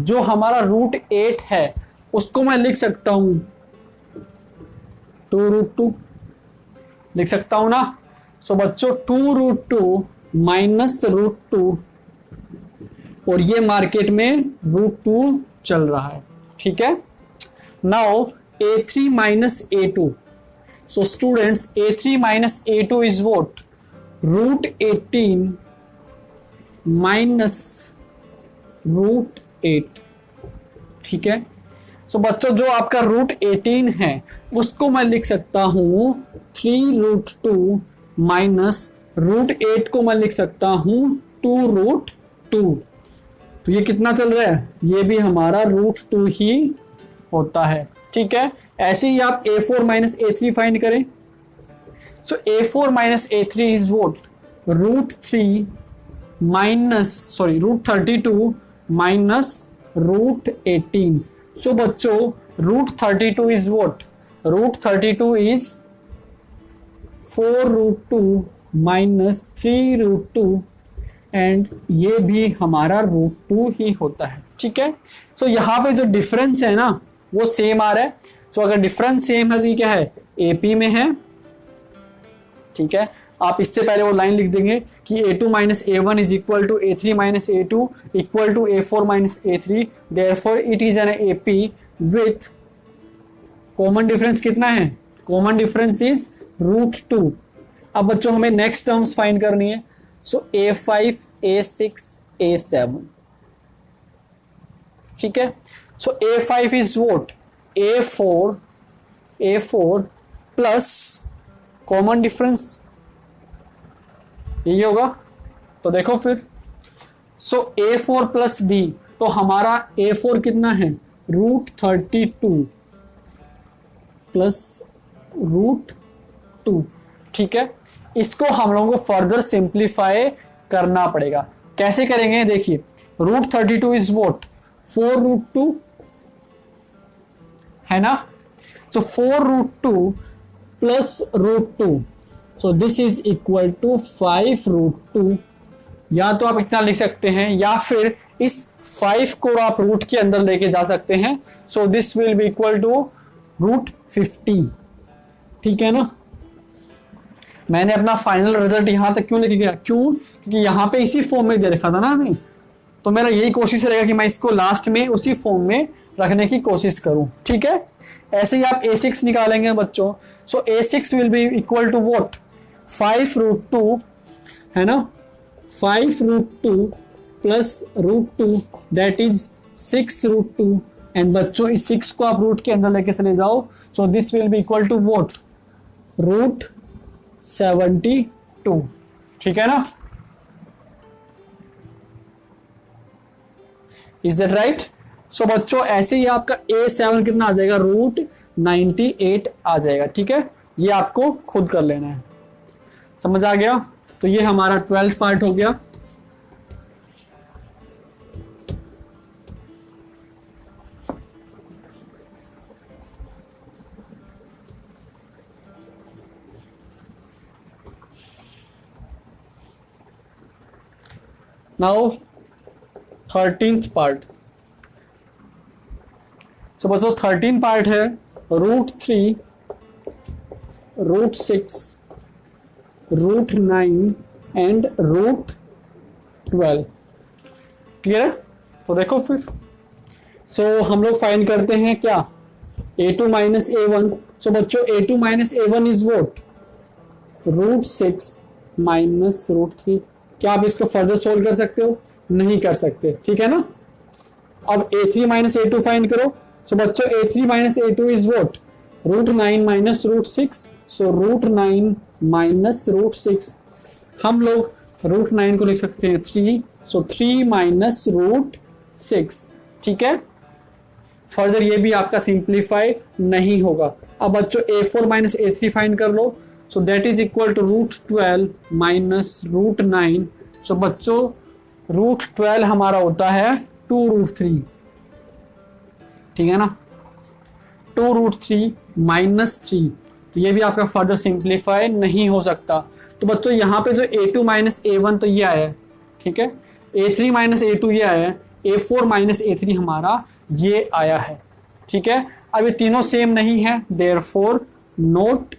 जो हमारा √8 है उसको मैं लिख सकता हूं 2√2 लिख सकता हूं ना. सो बच्चों 2√2 माइनस √2 और ये मार्केट में √2 चल रहा है. ठीक है. Now a3 minus a2. So students a3 minus a2 is what? √18 minus √8. ठीक है. सो बच्चों जो आपका √18 है उसको मैं लिख सकता हूं 3√2 माइनस √8 को मैं लिख सकता हूं 2√2. तो ये कितना चल रहा है? ये भी हमारा √2 ही होता है. ठीक है. ऐसे ही आप a4 माइनस a3 फाइंड करें. सो a4 minus a3 is what? √3 minus √32 minus √18. सो बच्चों √32 is what? √32 is 4√2 minus 3√2 and ये भी हमारा √2 ही होता है. ठीक है. सो यहाँ पे जो डिफरेंस है ना वो सेम आ रहा है. तो अगर डिफरेंस सेम है तो ये क्या है? एपी में है. ठीक है. आप इससे पहले वो लाइन लिख देंगे कि a2 minus a1 is equal to a3 minus a2 equal to a4 minus a3 therefore it is an AP with common difference कितना है? Common difference is √2. अब बच्चों हमें नेक्स्ट टर्म्स फाइंड करनी है. सो a5 a6 a7. ठीक है. सो a5 is what? a4 plus common difference यही होगा. तो देखो फिर. सो a4 प्लस d. तो हमारा a4 कितना है? √32 प्लस √2. ठीक है. इसको हम लोगों को फर्दर सिंप्लीफाई करना पड़ेगा। कैसे करेंगे देखिए, √32 इज वॉट 4√2 है ना, सो 4√2 plus √2, so this is equal to 5√2। या तो आप इतना लिख सकते हैं या फिर इस 5 को आप रूट के अंदर लेके जा सकते हैं, so this will be equal to √50। ठीक है ना, मैंने अपना फाइनल रिजल्ट यहां तक क्यों लेके गया, क्यों, क्योंकि यहां पे इसी फॉर्म में दे रखा था ना हमें, तो मेरा यही कोशिश रहेगा कि मैं इसको लास्ट में उसी फॉर्म में रखने की कोशिश करूं। ठीक है, ऐसे ही आप A6 निकालेंगे बच्चों, so A6 will be equal to what 5√2 है ना, 5√2 प्लस √2 दैट इज 6√2, एंड बच्चों इस 6 को आप रूट के अंदर लेके चले जाओ, so this will be equal to what √72। ठीक है ना, इज दैट राइट। सो बच्चों ऐसे ही आपका A7 कितना आ जाएगा, √98 आ जाएगा। ठीक है, ये आपको खुद कर लेना है, समझ आ गया। तो ये हमारा 12th पार्ट हो गया। Now 13th part. सो बच्चों 13 पार्ट है √3, √6, √9 एंड √12। क्लियर है, तो देखो फिर सो हम लोग फाइंड करते हैं क्या, A2 माइनस A1। सो बच्चों A2 minus A1 is vote √6 minus √3। क्या आप इसको फर्दर सोल्व कर सकते हो, नहीं कर सकते। ठीक है ना, अब A3 माइनस A2 फाइंड करो। सो बच्चों A3 minus A2 is vote √9 minus √6, so √9 minus √6, हम लोग √9 को लिख सकते हैं 3, सो 3 माइनस √6। ठीक है, फर्दर ये भी आपका सिंप्लीफाई नहीं होगा। अब बच्चों A4 माइनस A3 फाइंड कर लो, so that is equal to √12 minus √9। So बच्चों √12 हमारा होता है 2√3। ठीक है ना, 2√3 माइनस 3, तो ये भी आपका फर्दर सिंप्लीफाई नहीं हो सकता। तो बच्चों यहाँ पे जो A2 माइनस A1 तो ये आया है, ठीक है, A3 माइनस A2 ये आया है, A4 माइनस A3 हमारा ये आया है। ठीक है, अब ये तीनों सेम नहीं है, therefore not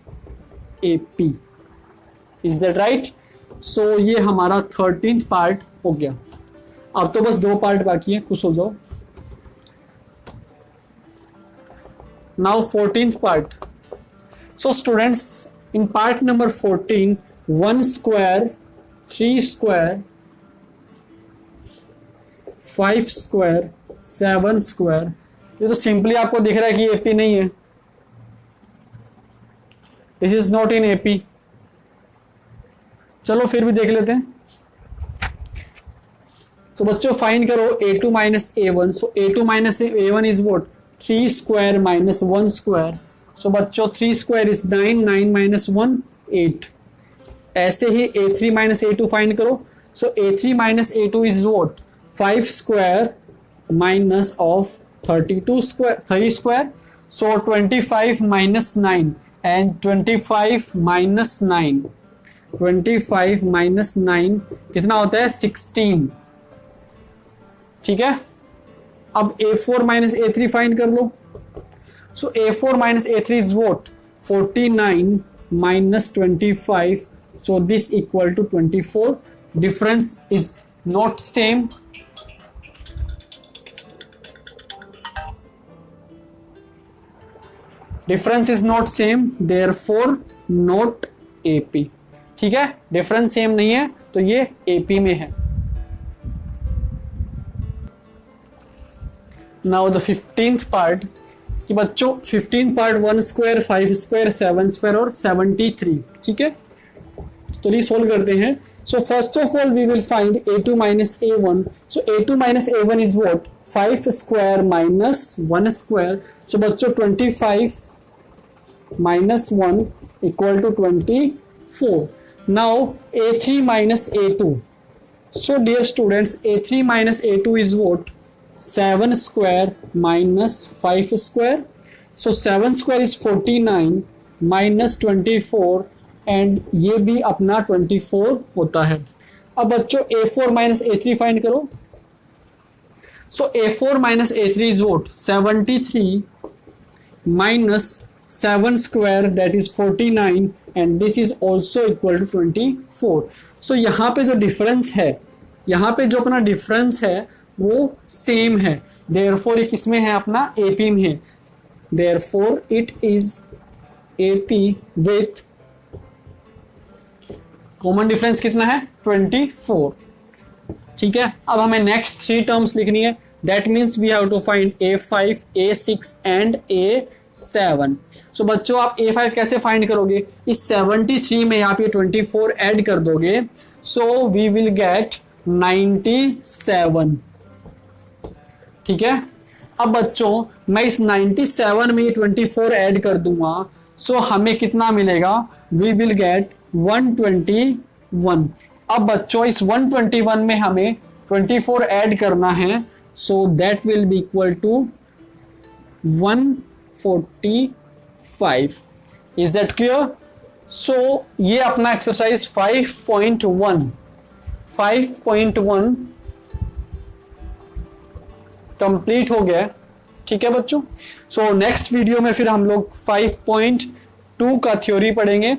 AP। Is that right. So ये हमारा 13th पार्ट हो गया। अब तो बस 2 पार्ट बाकी है, खुश हो जाओ। Now 14th part. So students in part number 14, 1 square, 3 square, 5 square, 7 square, ये तो सिंपली आपको दिख रहा है कि AP नहीं है, this is not in AP। चलो फिर भी देख लेते हैं। तो बच्चों फाइंड करो A2 minus A1। So A2 minus A1 is what 3 square minus 1 square. So बच्चों 3 स्क्वायर इज 9, 9 माइनस 1 8। ऐसे ही A3 माइनस A2 फाइंड करो। So A3 minus A2 is what 5 square minus of 32 square 3 square. So 25 minus 9 and 25 minus 9, 25 minus 9 कितना होता है 16। ठीक है, अब A4 माइनस A3 फाइंड कर लो। So A4 minus A3 is what 49 minus 25, so this equal to 24। Difference is not same. Difference is not same, therefore not AP। ठीक है, डिफरेंस सेम नहीं है तो ये AP में है। नाउ द 15th पार्ट कि बच्चों 15th part 1 square, 5 square, 7 square और 73। ठीक है, चलिए सोल्व करते हैं। So first of all we will find A2 minus A1। So A2 minus A1 is what 5 square minus 1 square. So बच्चों 25 minus 1 equal to 24। Now a3 minus a2. So dear students, a3 minus a2 is what? 7 square minus 5 square. So 7 square is 49 minus 24 and ये भी अपना 24 होता है. अब बच्चों a4 minus a3 फाइंड करो. So a4 minus a3 is what? 73 minus 7 square, that is 49 and this is also equal to 24. So यहाँ पे जो डिफरेंस है, यहाँ पे जो अपना डिफरेंस है वो सेम है. Therefore ये किसमें है? अपना AP में है. Therefore it is AP with common difference कितना है? 24. ठीक है. अब हमें नेक्स्ट 3 टर्म्स लिखनी है. That means we have to find A5, A6 and A7. So बच्चों आप A5 कैसे फाइंड करोगे? इस 73 में आप ये 24 ऐड कर दोगे. So we will get 97. ठीक है. अब बच्चों मैं इस 97 में 24 ऐड कर दूंगा. सो हमें कितना मिलेगा? We will get 121. अब बच्चों इस 121 में हमें 24 ऐड करना है. So that will be equal to 145. Is that clear? So ये अपना एक्सरसाइज 5.1 कंप्लीट हो गया. ठीक है बच्चों. सो नेक्स्ट वीडियो में फिर हम लोग 5.2 का थ्योरी पढ़ेंगे.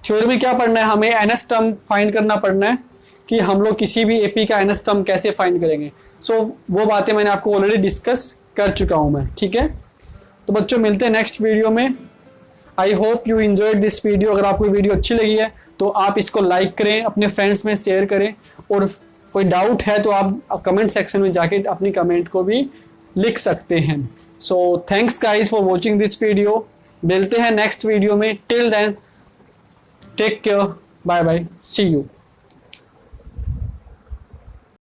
थ्योरी में क्या पढ़ना है? हमें एनएस टर्म फाइंड करना पड़ना है कि हम लोग किसी भी एपी का एनएस टर्म कैसे फाइंड करेंगे. सो वो बातें मैंने आपको ऑलरेडी डिस्कस कर चुका हूं मैं. ठीक है. तो बच्चों मिलते हैं नेक्स्ट वीडियो में. I hope you enjoyed this video. अगर आपको वीडियो अच्छी लगी है तो आप इसको लाइक करें, अपने फ्रेंड्स में शेयर करें और कोई डाउट है तो आप कमेंट सेक्शन में जाके अपनी कमेंट को भी लिख सकते हैं. So thanks guys for watching this video. मिलते हैं नेक्स्ट वीडियो में. Till then take care. Bye bye. See you.